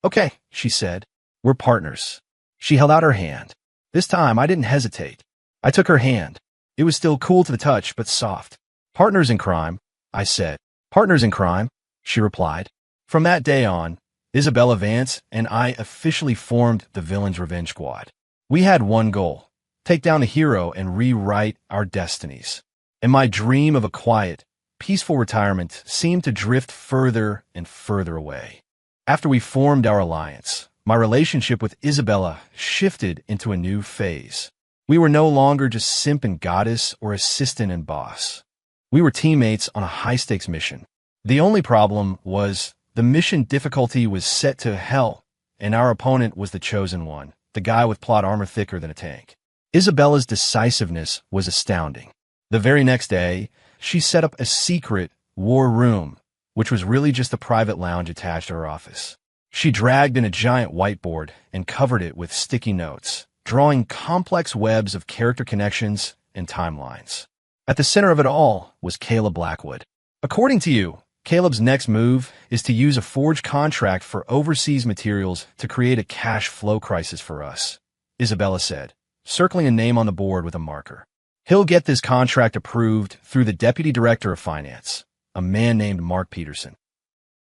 Okay, she said. We're partners. She held out her hand. This time I didn't hesitate. I took her hand. It was still cool to the touch, but soft. Partners in crime, I said. Partners in crime, she replied. From that day on, Isabella Vance and I officially formed the Villain's Revenge Squad. We had one goal: take down the hero and rewrite our destinies. And my dream of a quiet, peaceful retirement seemed to drift further and further away. After we formed our alliance, my relationship with Isabella shifted into a new phase. We were no longer just simp and goddess or assistant and boss. We were teammates on a high-stakes mission. The only problem was the mission difficulty was set to hell, and our opponent was the chosen one, the guy with plot armor thicker than a tank. Isabella's decisiveness was astounding. The very next day, she set up a secret war room, which was really just a private lounge attached to her office. She dragged in a giant whiteboard and covered it with sticky notes, drawing complex webs of character connections and timelines. At the center of it all was Caleb Blackwood. According to you, Caleb's next move is to use a forged contract for overseas materials to create a cash flow crisis for us, Isabella said, circling a name on the board with a marker. He'll get this contract approved through the Deputy Director of Finance, a man named Mark Peterson.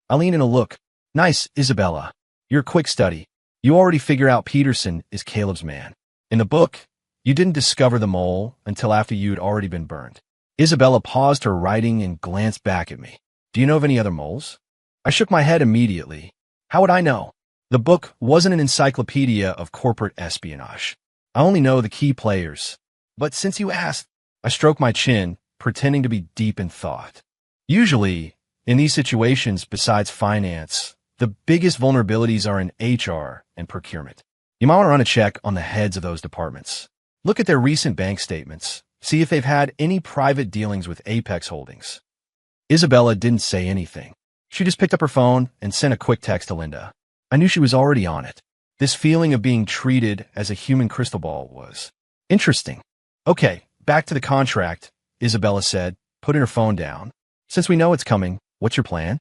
I leaned in a look. Nice, Isabella. You're a quick study. You already figure out Peterson is Caleb's man. In the book, you didn't discover the mole until after you'd already been burned. Isabella paused her writing and glanced back at me. Do you know of any other moles? I shook my head immediately. How would I know? The book wasn't an encyclopedia of corporate espionage. I only know the key players. But since you asked, I stroked my chin, pretending to be deep in thought. Usually, in these situations besides finance, the biggest vulnerabilities are in HR and procurement. You might want to run a check on the heads of those departments. Look at their recent bank statements. See if they've had any private dealings with Apex Holdings. Isabella didn't say anything. She just picked up her phone and sent a quick text to Linda. I knew she was already on it. This feeling of being treated as a human crystal ball was interesting. Okay, back to the contract, Isabella said, putting her phone down. Since we know it's coming, what's your plan?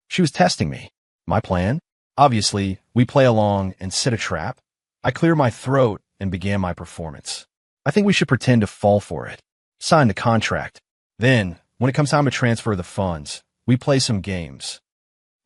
She was testing me. My plan? Obviously, we play along and set a trap. I cleared my throat and began my performance. I think we should pretend to fall for it. Sign the contract. Then, when it comes time to transfer the funds, we play some games.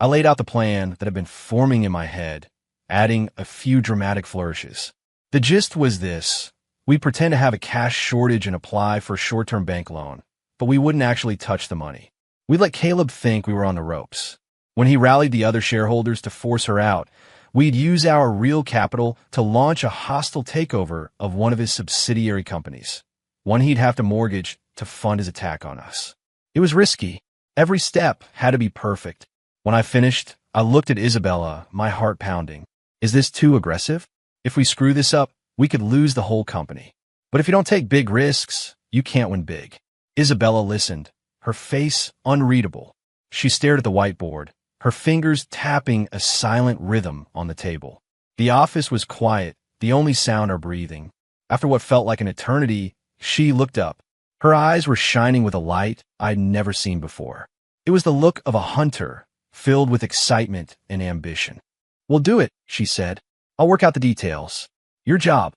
I laid out the plan that had been forming in my head, adding a few dramatic flourishes. The gist was this. We'd pretend to have a cash shortage and apply for a short-term bank loan, but we wouldn't actually touch the money. We let Caleb think we were on the ropes. When he rallied the other shareholders to force her out, we'd use our real capital to launch a hostile takeover of one of his subsidiary companies, one he'd have to mortgage to fund his attack on us. It was risky. Every step had to be perfect. When I finished, I looked at Isabella, my heart pounding. Is this too aggressive? If we screw this up, we could lose the whole company. But if you don't take big risks, you can't win big. Isabella listened, her face unreadable. She stared at the whiteboard, her fingers tapping a silent rhythm on the table. The office was quiet, the only sound our breathing. After what felt like an eternity, she looked up. Her eyes were shining with a light I'd never seen before. It was the look of a hunter, filled with excitement and ambition. "We'll do it," she said. "I'll work out the details. Your job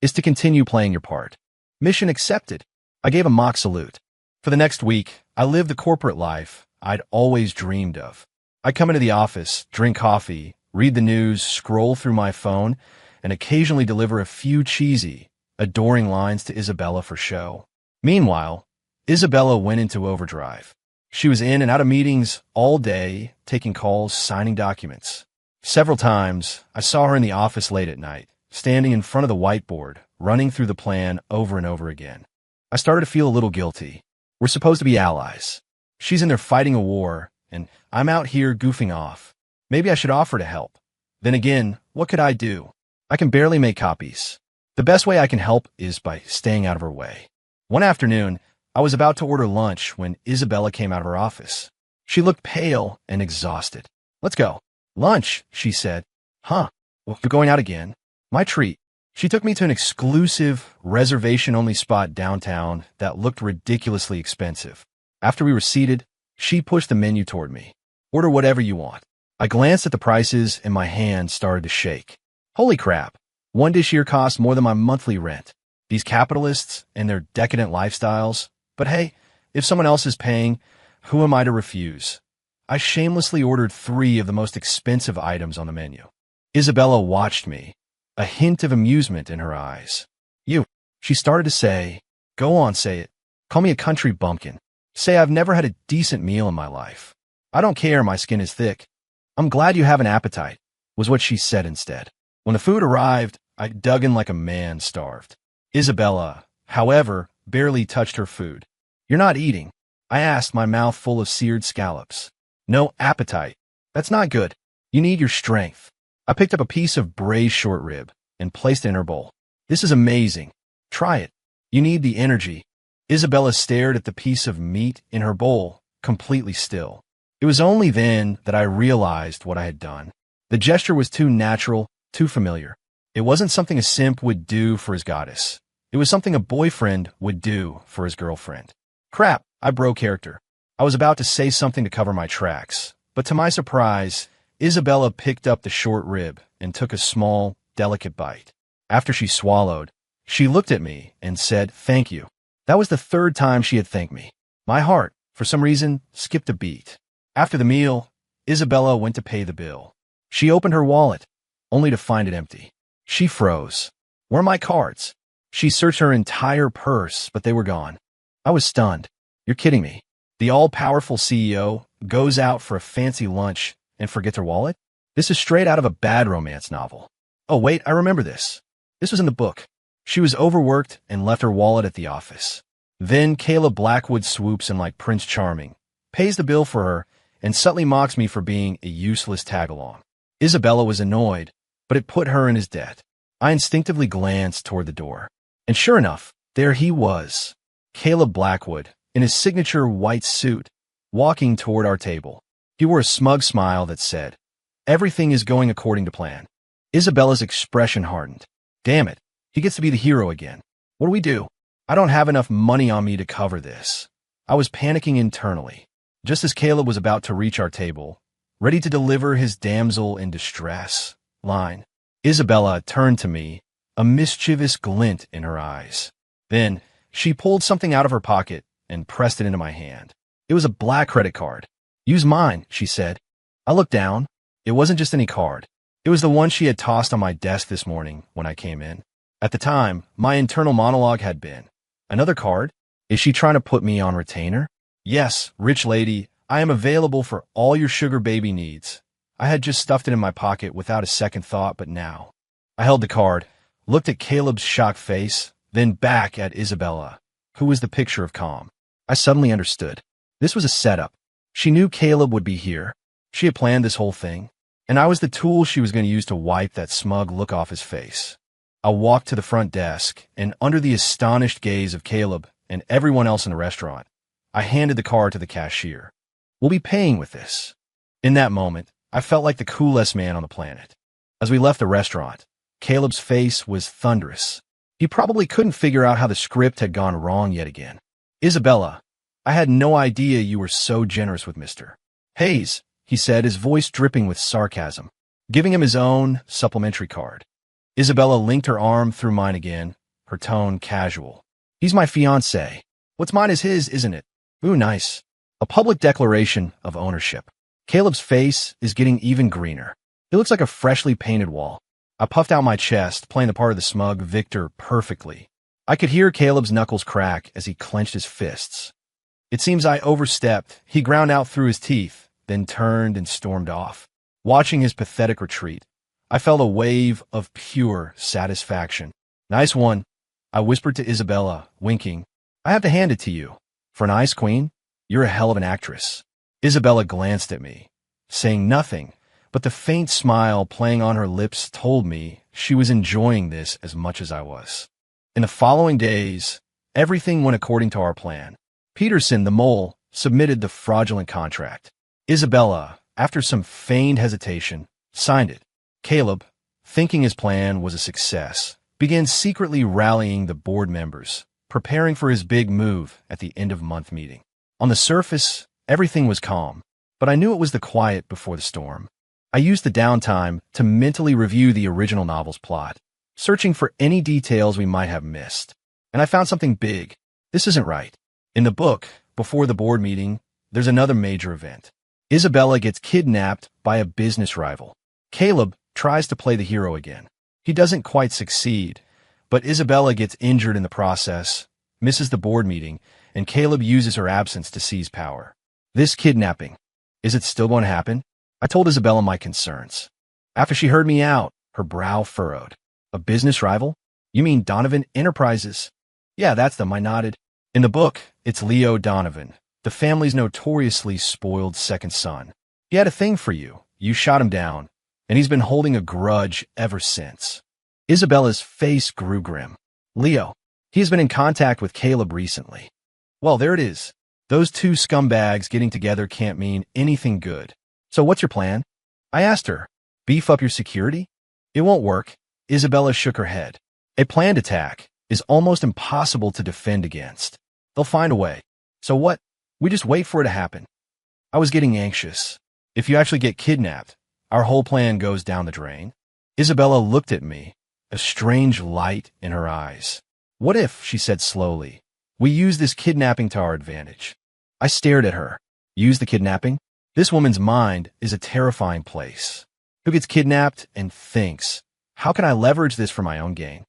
is to continue playing your part." Mission accepted. I gave a mock salute. For the next week, I lived the corporate life I'd always dreamed of. I'd come into the office, drink coffee, read the news, scroll through my phone, and occasionally deliver a few cheesy, adoring lines to Isabella for show. Meanwhile, Isabella went into overdrive. She was in and out of meetings all day, taking calls, signing documents. Several times, I saw her in the office late at night, standing in front of the whiteboard, running through the plan over and over again. I started to feel a little guilty. We're supposed to be allies. She's in there fighting a war, and I'm out here goofing off. Maybe I should offer to help. Then again, what could I do? I can barely make copies. The best way I can help is by staying out of her way. One afternoon, I was about to order lunch when Isabella came out of her office. She looked pale and exhausted. "Let's go." "Lunch," she said. "Huh? Well, you're going out again." "My treat." She took me to an exclusive, reservation-only spot downtown that looked ridiculously expensive. After we were seated, she pushed the menu toward me. "Order whatever you want." I glanced at the prices and my hand started to shake. Holy crap. One dish here costs more than my monthly rent. These capitalists and their decadent lifestyles. But hey, if someone else is paying, who am I to refuse? I shamelessly ordered 3 of the most expensive items on the menu. Isabella watched me, a hint of amusement in her eyes. "You," she started to say. "Go on, say it. Call me a country bumpkin. Say I've never had a decent meal in my life. I don't care my skin is thick. I'm glad you have an appetite," was what she said instead. When the food arrived, I dug in like a man starved. Isabella, however, barely touched her food. "You're not eating?" I asked, my mouth full of seared scallops. "No appetite. That's not good. You need your strength." I picked up a piece of braised short rib and placed it in her bowl. "This is amazing. Try it. You need the energy." Isabella stared at the piece of meat in her bowl, completely still. It was only then that I realized what I had done. The gesture was too natural, too familiar. It wasn't something a simp would do for his goddess. It was something a boyfriend would do for his girlfriend. Crap, I broke character. I was about to say something to cover my tracks, but to my surprise, Isabella picked up the short rib and took a small, delicate bite. After she swallowed, she looked at me and said, "Thank you." That was the 3rd time she had thanked me. My heart, for some reason, skipped a beat. After the meal, Isabella went to pay the bill. She opened her wallet, only to find it empty. She froze. "Where are my cards?" She searched her entire purse, but they were gone. I was stunned. You're kidding me. The all-powerful CEO goes out for a fancy lunch and forgets her wallet? This is straight out of a bad romance novel. Oh, wait, I remember this. This was in the book. She was overworked and left her wallet at the office. Then Caleb Blackwood swoops in like Prince Charming, pays the bill for her, and subtly mocks me for being a useless tag-along. Isabella was annoyed, but it put her in his debt. I instinctively glanced toward the door. And sure enough, there he was, Caleb Blackwood, in his signature white suit, walking toward our table. He wore a smug smile that said, "Everything is going according to plan." Isabella's expression hardened. Damn it, he gets to be the hero again. What do we do? I don't have enough money on me to cover this. I was panicking internally. Just as Caleb was about to reach our table, ready to deliver his damsel in distress line, Isabella turned to me, a mischievous glint in her eyes. Then she pulled something out of her pocket and pressed it into my hand. It was a black credit card. "Use mine," she said. I looked down. It wasn't just any card. It was the one she had tossed on my desk this morning when I came in. At the time, my internal monologue had been, "Another card? Is she trying to put me on retainer?" Yes, rich lady, I am available for all your sugar baby needs. I had just stuffed it in my pocket without a second thought, but now. I held the card, looked at Caleb's shocked face, then back at Isabella, who was the picture of calm. I suddenly understood. This was a setup. She knew Caleb would be here. She had planned this whole thing, and I was the tool she was going to use to wipe that smug look off his face. I walked to the front desk, and under the astonished gaze of Caleb and everyone else in the restaurant, I handed the card to the cashier. We'll be paying with this. In that moment, I felt like the coolest man on the planet. As we left the restaurant, Caleb's face was thunderous. He probably couldn't figure out how the script had gone wrong yet again. Isabella, I had no idea you were so generous with Mr. Hayes, he said, his voice dripping with sarcasm, giving him his own supplementary card. Isabella linked her arm through mine again, her tone casual. He's my fiancé. What's mine is his, isn't it? Ooh, nice. A public declaration of ownership. Caleb's face is getting even greener. It looks like a freshly painted wall. I puffed out my chest, playing the part of the smug victor perfectly. I could hear Caleb's knuckles crack as he clenched his fists. It seems I overstepped. He ground out through his teeth, then turned and stormed off. Watching his pathetic retreat, I felt a wave of pure satisfaction. Nice one, I whispered to Isabella, winking. I have to hand it to you. For an ice queen, you're a hell of an actress. Isabella glanced at me, saying nothing, but the faint smile playing on her lips told me she was enjoying this as much as I was. In the following days, everything went according to our plan. Peterson, the mole, submitted the fraudulent contract. Isabella, after some feigned hesitation, signed it. Caleb, thinking his plan was a success, began secretly rallying the board members, preparing for his big move at the end-of-month meeting. On the surface, everything was calm, but I knew it was the quiet before the storm. I used the downtime to mentally review the original novel's plot, searching for any details we might have missed. And I found something big. This isn't right. In the book, before the board meeting, there's another major event. Isabella gets kidnapped by a business rival. Caleb tries to play the hero again. He doesn't quite succeed, but Isabella gets injured in the process, misses the board meeting, and Caleb uses her absence to seize power. This kidnapping, is it still going to happen? I told Isabella my concerns. After she heard me out, her brow furrowed. A business rival? You mean Donovan Enterprises? Yeah, that's them, I nodded. In the book, it's Leo Donovan, the family's notoriously spoiled second son. He had a thing for you. You shot him down, and he's been holding a grudge ever since. Isabella's face grew grim. Leo, he has been in contact with Caleb recently. Well, there it is. Those two scumbags getting together can't mean anything good. So what's your plan? I asked her. Beef up your security? It won't work. Isabella shook her head. A planned attack is almost impossible to defend against. They'll find a way. So what? We just wait for it to happen. I was getting anxious. If you actually get kidnapped, our whole plan goes down the drain. Isabella looked at me, a strange light in her eyes. What if, she said slowly, we use this kidnapping to our advantage? I stared at her. Use the kidnapping? This woman's mind is a terrifying place. Who gets kidnapped and thinks, how can I leverage this for my own gain?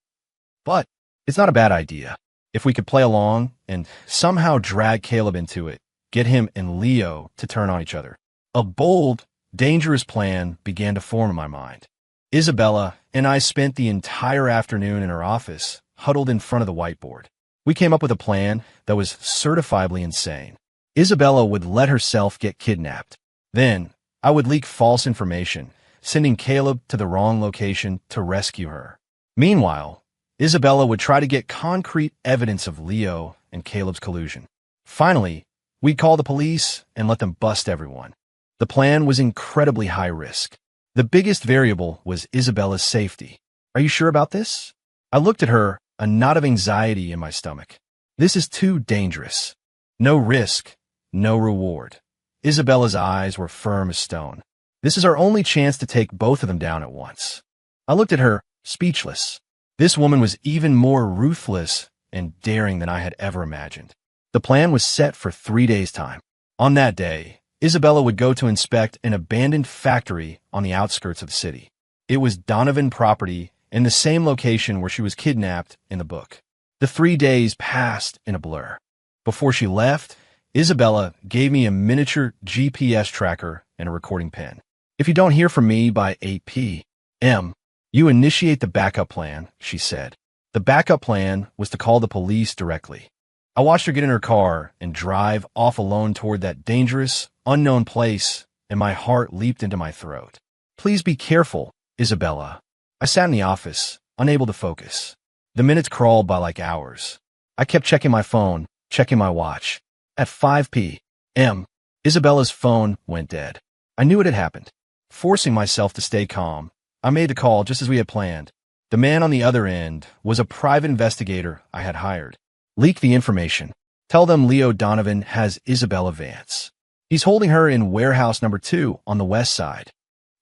But it's not a bad idea. If we could play along and somehow drag Caleb into it, get him and Leo to turn on each other. A bold, dangerous plan began to form in my mind. Isabella and I spent the entire afternoon in her office, huddled in front of the whiteboard. We came up with a plan that was certifiably insane. Isabella would let herself get kidnapped. Then, I would leak false information, sending Caleb to the wrong location to rescue her. Meanwhile, Isabella would try to get concrete evidence of Leo and Caleb's collusion. Finally, we'd call the police and let them bust everyone. The plan was incredibly high risk. The biggest variable was Isabella's safety. Are you sure about this? I looked at her, a knot of anxiety in my stomach. This is too dangerous. No risk, no reward. Isabella's eyes were firm as stone. This is our only chance to take both of them down at once. I looked at her, speechless. This woman was even more ruthless and daring than I had ever imagined. The plan was set for 3 days' time. On that day, Isabella would go to inspect an abandoned factory on the outskirts of the city. It was Donovan property in the same location where she was kidnapped in the book. The 3 days passed in a blur. Before she left, Isabella gave me a miniature GPS tracker and a recording pen. If you don't hear from me by 8 p.m., you initiate the backup plan, she said. The backup plan was to call the police directly. I watched her get in her car and drive off alone toward that dangerous, unknown place, and my heart leaped into my throat. Please be careful, Isabella. I sat in the office, unable to focus. The minutes crawled by like hours. I kept checking my phone, checking my watch. At 5 p.m., Isabella's phone went dead. I knew it had happened. Forcing myself to stay calm, I made the call just as we had planned. The man on the other end was a private investigator I had hired. Leak the information. Tell them Leo Donovan has Isabella Vance. He's holding her in warehouse number 2 on the west side.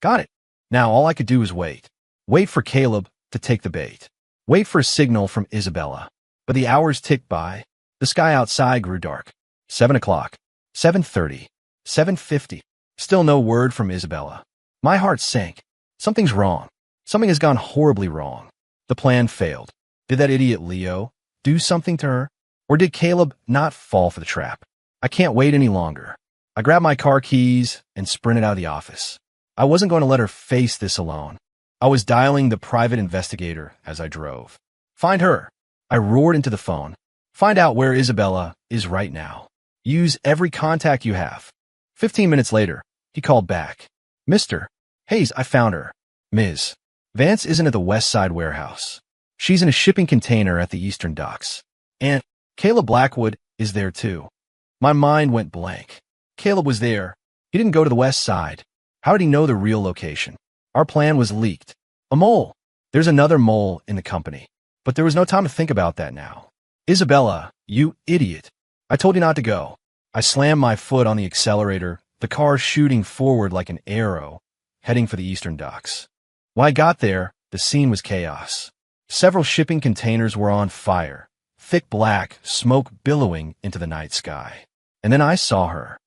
Got it. Now all I could do was wait. Wait for Caleb to take the bait. Wait for a signal from Isabella. But the hours ticked by. The sky outside grew dark. 7 o'clock. 7:30. 7:50. Still no word from Isabella. My heart sank. Something's wrong. Something has gone horribly wrong. The plan failed. Did that idiot Leo do something to her? Or did Caleb not fall for the trap? I can't wait any longer. I grabbed my car keys and sprinted out of the office. I wasn't going to let her face this alone. I was dialing the private investigator as I drove. Find her. I roared into the phone. Find out where Isabella is right now. Use every contact you have. 15 minutes later, he called back. Mr. Hayes, I found her. Ms. Vance isn't at the West Side warehouse. She's in a shipping container at the Eastern Docks. And Caleb Blackwood is there too. My mind went blank. Caleb was there. He didn't go to the West Side. How did he know the real location? Our plan was leaked. A mole. There's another mole in the company. But there was no time to think about that now. Isabella, you idiot. I told you not to go. I slammed my foot on the accelerator, the car shooting forward like an arrow, heading for the Eastern Docks. When I got there, the scene was chaos. Several shipping containers were on fire, thick black smoke billowing into the night sky. And then I saw her.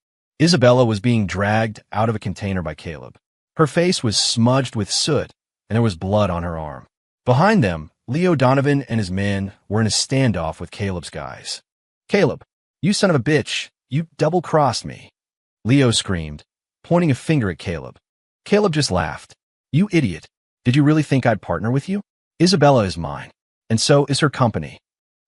Isabella was being dragged out of a container by Caleb. Her face was smudged with soot, and there was blood on her arm. Behind them, Leo Donovan and his men were in a standoff with Caleb's guys. Caleb, you son of a bitch, you double-crossed me. Leo screamed, pointing a finger at Caleb. Caleb just laughed. You idiot. Did you really think I'd partner with you? Isabella is mine, and so is her company.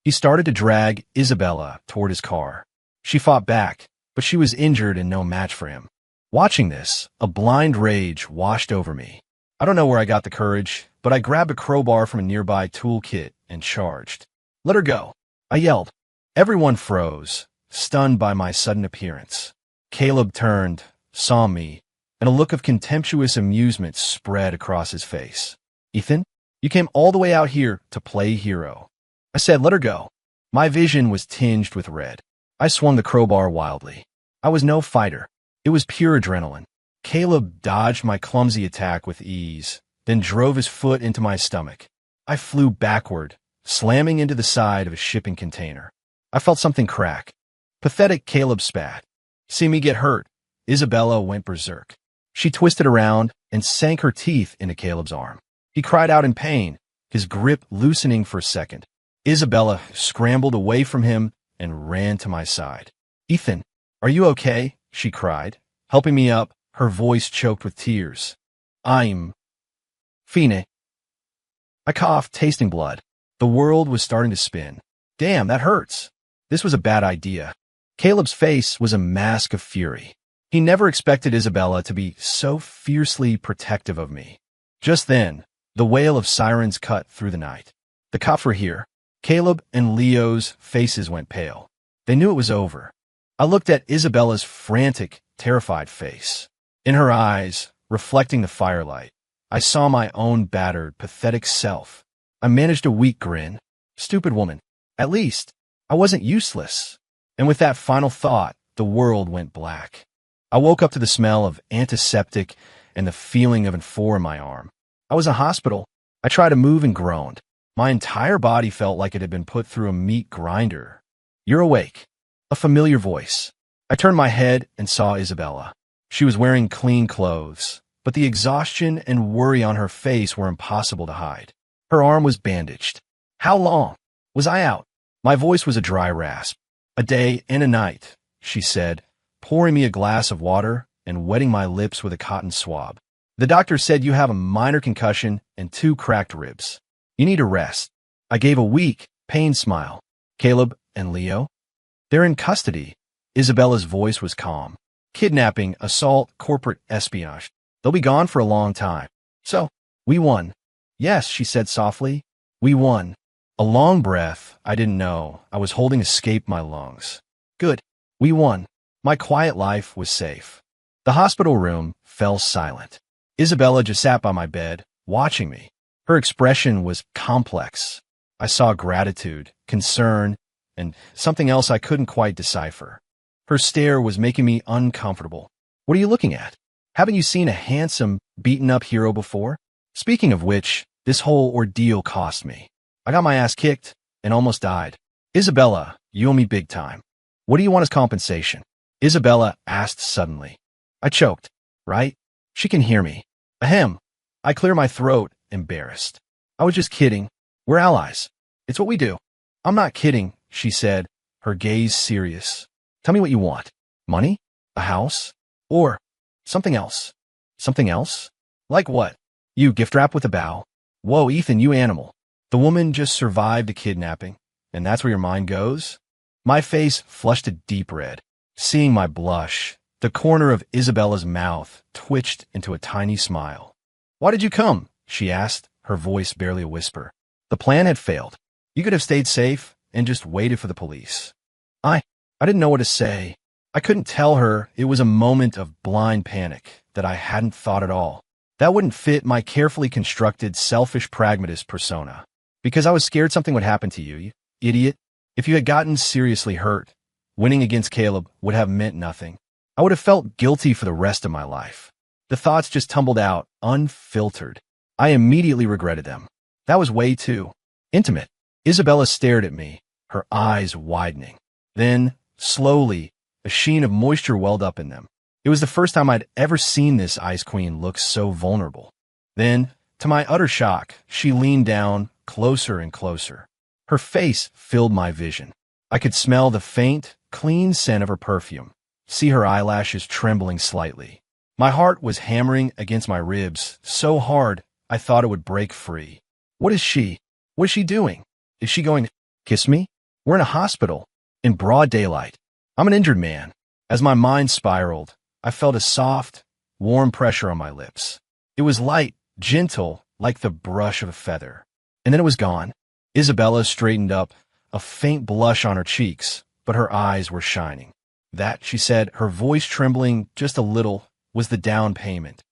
He started to drag Isabella toward his car. She fought back, but she was injured and no match for him. Watching this, a blind rage washed over me. I don't know where I got the courage, but I grabbed a crowbar from a nearby toolkit and charged. Let her go, I yelled. Everyone froze, stunned by my sudden appearance. Caleb turned, saw me, and a look of contemptuous amusement spread across his face. Ethan, you came all the way out here to play hero. I said, let her go. My vision was tinged with red. I swung the crowbar wildly. I was no fighter. It was pure adrenaline. Caleb dodged my clumsy attack with ease, then drove his foot into my stomach. I flew backward, slamming into the side of a shipping container. I felt something crack. Pathetic Caleb spat. See me get hurt. Isabella went berserk. She twisted around and sank her teeth into Caleb's arm. He cried out in pain, his grip loosening for a second. Isabella scrambled away from him and ran to my side. Ethan, are you okay? She cried, helping me up, her voice choked with tears. I'm fine. I coughed, tasting blood. The world was starting to spin. Damn, that hurts. This was a bad idea. Caleb's face was a mask of fury. He never expected Isabella to be so fiercely protective of me. Just then, the wail of sirens cut through the night. The cops were here. Caleb and Leo's faces went pale. They knew it was over. I looked at Isabella's frantic, terrified face. In her eyes, reflecting the firelight, I saw my own battered, pathetic self. I managed a weak grin. Stupid woman. At least, I wasn't useless. And with that final thought, the world went black. I woke up to the smell of antiseptic and the feeling of Enfor in my arm. I was in hospital. I tried to move and groaned. My entire body felt like it had been put through a meat grinder. You're awake. A familiar voice. I turned my head and saw Isabella. She was wearing clean clothes, but the exhaustion and worry on her face were impossible to hide. Her arm was bandaged. How long? Was I out? My voice was a dry rasp. A day and a night. she said, pouring me a glass of water and wetting my lips with a cotton swab. The doctor said you have a minor concussion and 2 cracked ribs. You need a rest. I gave a weak, pained smile. Caleb and Leo? They're in custody. Isabella's voice was calm. Kidnapping, assault, corporate espionage. They'll be gone for a long time. So, we won. Yes, she said softly. We won. A long breath. I didn't know. I was holding escaped my lungs. Good. We won. My quiet life was safe. The hospital room fell silent. Isabella just sat by my bed, watching me. Her expression was complex. I saw gratitude, concern, and something else I couldn't quite decipher. Her stare was making me uncomfortable. What are you looking at? Haven't you seen a handsome, beaten-up hero before? Speaking of which, this whole ordeal cost me. I got my ass kicked and almost died. Isabella, you owe me big time. What do you want as compensation? Isabella asked suddenly. I choked. Right? She can hear me. Ahem. I clear my throat, embarrassed. I was just kidding. We're allies. It's what we do. I'm not kidding, she said, her gaze serious. Tell me what you want. Money? A house? Or something else? Something else? Like what? You gift wrap with a bow. Whoa, Ethan, you animal. The woman just survived a kidnapping, and that's where your mind goes? My face flushed a deep red. Seeing my blush, the corner of Isabella's mouth twitched into a tiny smile. Why did you come? She asked, her voice barely a whisper. The plan had failed. You could have stayed safe and just waited for the police. I didn't know what to say. I couldn't tell her it was a moment of blind panic that I hadn't thought at all. That wouldn't fit my carefully constructed, selfish pragmatist persona. Because I was scared something would happen to you, you idiot. If you had gotten seriously hurt, winning against Caleb would have meant nothing. I would have felt guilty for the rest of my life. The thoughts just tumbled out, unfiltered. I immediately regretted them. That was way too intimate. Isabella stared at me, her eyes widening. Then, slowly, a sheen of moisture welled up in them. It was the first time I'd ever seen this Ice Queen look so vulnerable. Then, to my utter shock, she leaned down, closer and closer. Her face filled my vision. I could smell the faint, clean scent of her perfume, see her eyelashes trembling slightly. My heart was hammering against my ribs so hard I thought it would break free. What is she? What is she doing? Is she going to kiss me? We're in a hospital, in broad daylight. I'm an injured man. As my mind spiraled, I felt a soft, warm pressure on my lips. It was light, gentle, like the brush of a feather. And then it was gone. Isabella straightened up, a faint blush on her cheeks, but her eyes were shining. That, she said, her voice trembling just a little, was the down payment.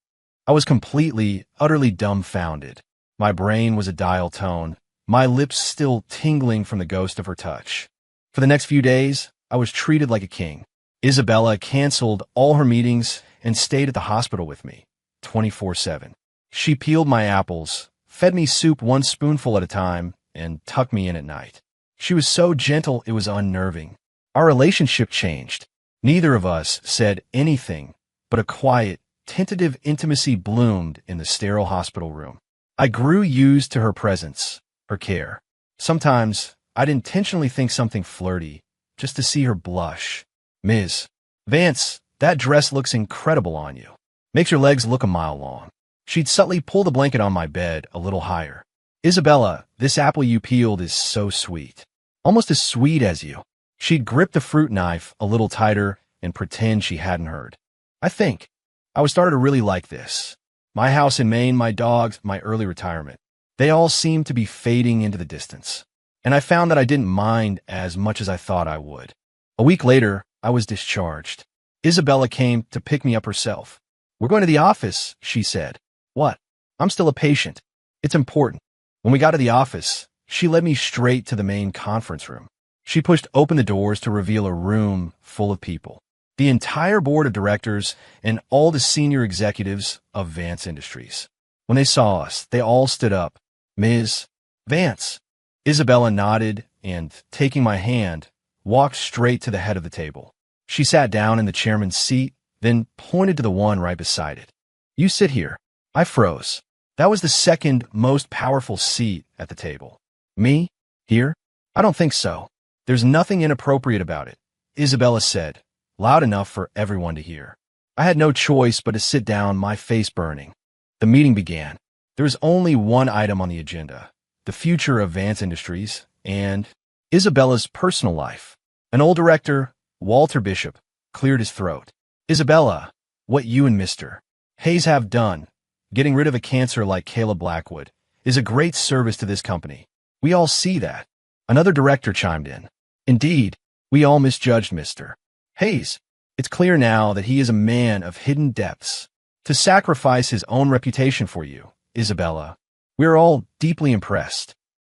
I was completely, utterly dumbfounded. My brain was a dial tone, my lips still tingling from the ghost of her touch. For the next few days, I was treated like a king. Isabella canceled all her meetings and stayed at the hospital with me, 24/7. She peeled my apples, fed me soup 1 spoonful at a time, and tucked me in at night. She was so gentle it was unnerving. Our relationship changed. Neither of us said anything, but a quiet, tentative intimacy bloomed in the sterile hospital room. I grew used to her presence, her care. Sometimes I'd intentionally think something flirty, just to see her blush. Ms. Vance, that dress looks incredible on you. Makes your legs look a mile long. She'd subtly pull the blanket on my bed a little higher. Isabella, this apple you peeled is so sweet. Almost as sweet as you. She'd grip the fruit knife a little tighter and pretend she hadn't heard. I was starting to really like this. My house in Maine, my dogs, my early retirement. They all seemed to be fading into the distance. And I found that I didn't mind as much as I thought I would. A week later, I was discharged. Isabella came to pick me up herself. We're going to the office, she said. What? I'm still a patient. It's important. When we got to the office, she led me straight to the main conference room. She pushed open the doors to reveal a room full of people. The entire board of directors and all the senior executives of Vance Industries. When they saw us, they all stood up. Ms. Vance. Isabella nodded and, taking my hand, walked straight to the head of the table. She sat down in the chairman's seat, then pointed to the one right beside it. You sit here. I froze. That was the second most powerful seat at the table. Me? Here? I don't think so. There's nothing inappropriate about it, Isabella said, loud enough for everyone to hear. I had no choice but to sit down, my face burning. The meeting began. There was only one item on the agenda: the future of Vance Industries and Isabella's personal life. An old director, Walter Bishop, cleared his throat. "Isabella, what you and Mr. Hayes have done, getting rid of a cancer like Caleb Blackwood, is a great service to this company. We all see that." Another director chimed in. "Indeed, we all misjudged Mr. Hayes. It's clear now that he is a man of hidden depths. To sacrifice his own reputation for you, Isabella, we are all deeply impressed."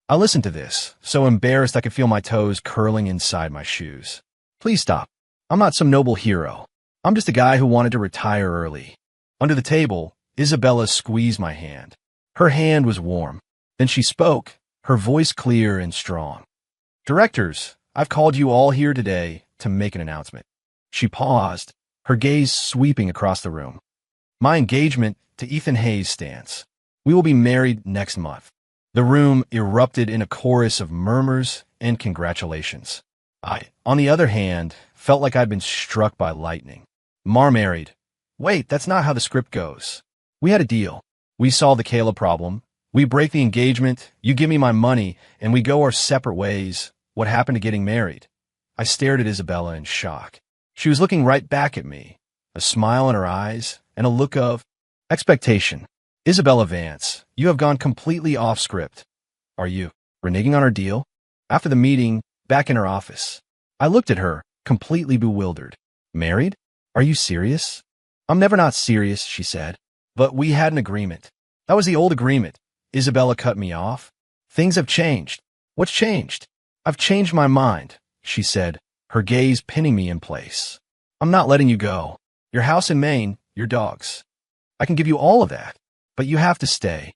I listened to this, so embarrassed I could feel my toes curling inside my shoes. "Please stop. I'm not some noble hero. I'm just a guy who wanted to retire early." Under the table, Isabella squeezed my hand. Her hand was warm. Then she spoke, her voice clear and strong. "Directors, I've called you all here today to make an announcement." She paused, her gaze sweeping across the room. "My engagement to Ethan Hayes stands. We will be married next month." The room erupted in a chorus of murmurs and congratulations. I, on the other hand, felt like I'd been struck by lightning. "Mar married. Wait, that's not how the script goes. We had a deal. We solve the Caleb problem. We break the engagement, you give me my money, and we go our separate ways. What happened to getting married?" I stared at Isabella in shock. She was looking right back at me, a smile in her eyes and a look of expectation. "Isabella Vance, you have gone completely off script. Are you reneging on our deal?" After the meeting, back in her office, I looked at her, completely bewildered. "Married? Are you serious?" "I'm never not serious," she said. "But we had an agreement." "That was the old agreement." Isabella cut me off. "Things have changed." "What's changed?" "I've changed my mind," she said, her gaze pinning me in place. "I'm not letting you go. Your house in Maine, your dogs. I can give you all of that, but you have to stay."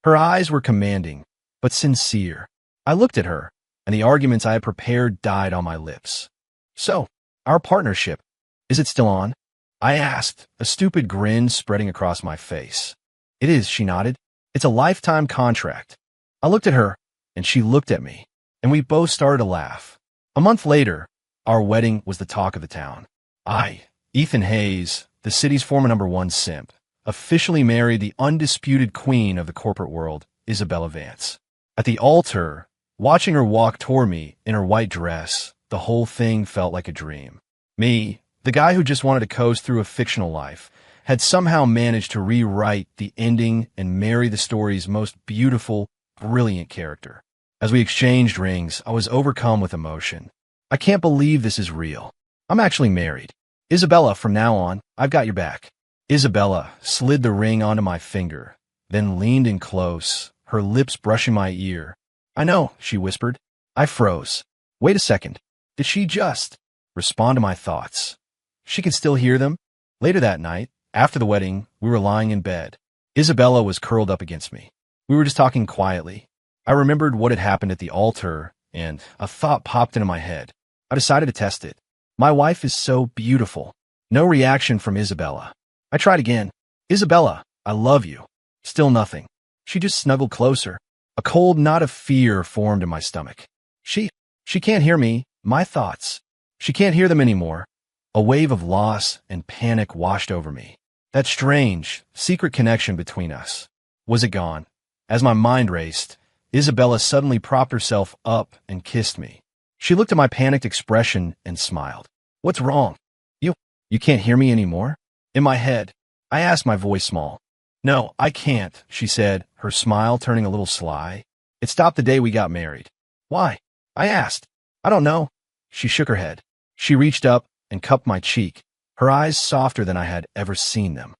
Her eyes were commanding, but sincere. I looked at her, and the arguments I had prepared died on my lips. "So, our partnership, is it still on?" I asked, a stupid grin spreading across my face. "It is," she nodded. "It's a lifetime contract." I looked at her, and she looked at me, and we both started to laugh. A month later, our wedding was the talk of the town. I, Ethan Hayes, the city's former #1 simp, officially married the undisputed queen of the corporate world, Isabella Vance. At the altar, watching her walk toward me in her white dress, the whole thing felt like a dream. Me, the guy who just wanted to coast through a fictional life, had somehow managed to rewrite the ending and marry the story's most beautiful, brilliant character. As we exchanged rings, I was overcome with emotion. "I can't believe this is real. I'm actually married. Isabella, from now on, I've got your back." Isabella slid the ring onto my finger, then leaned in close, her lips brushing my ear. "I know," she whispered. I froze. Wait a second. Did she just respond to my thoughts? She could still hear them. Later that night, after the wedding, we were lying in bed. Isabella was curled up against me. We were just talking quietly. I remembered what had happened at the altar, and a thought popped into my head. I decided to test it. My wife is so beautiful. No reaction from Isabella. I tried again. "Isabella, I love you." Still nothing. She just snuggled closer. A cold knot of fear formed in my stomach. She can't hear me, my thoughts. She can't hear them anymore. A wave of loss and panic washed over me. That strange, secret connection between us. Was it gone? As my mind raced, Isabella suddenly propped herself up and kissed me. She looked at my panicked expression and smiled. "What's wrong? You can't hear me anymore?" In my head, I asked, my voice small. "No, I can't," she said, her smile turning a little sly. "It stopped the day we got married." "Why?" I asked. "I don't know." She shook her head. She reached up and cupped my cheek, her eyes softer than I had ever seen them.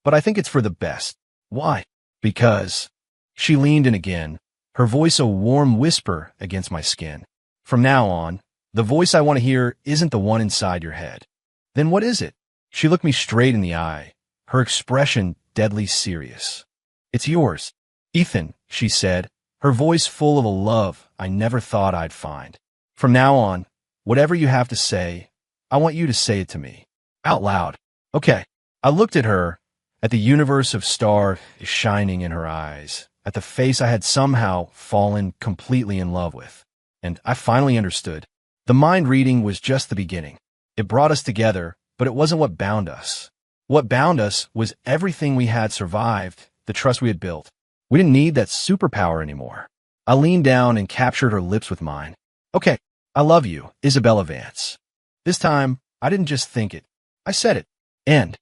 "But I think it's for the best." "Why?" "Because." She leaned in again, her voice a warm whisper against my skin. "From now on, the voice I want to hear isn't the one inside your head." "Then what is it?" She looked me straight in the eye, her expression deadly serious. "It's yours, Ethan," she said, her voice full of a love I never thought I'd find. "From now on, whatever you have to say, I want you to say it to me. Out loud." "Okay." I looked at her, at the universe of stars shining in her eyes, at the face I had somehow fallen completely in love with. And I finally understood. The mind reading was just the beginning. It brought us together, but it wasn't what bound us. What bound us was everything we had survived, the trust we had built. We didn't need that superpower anymore. I leaned down and captured her lips with mine. Okay, I love you, Isabella Vance. This time, I didn't just think it. I said it. End.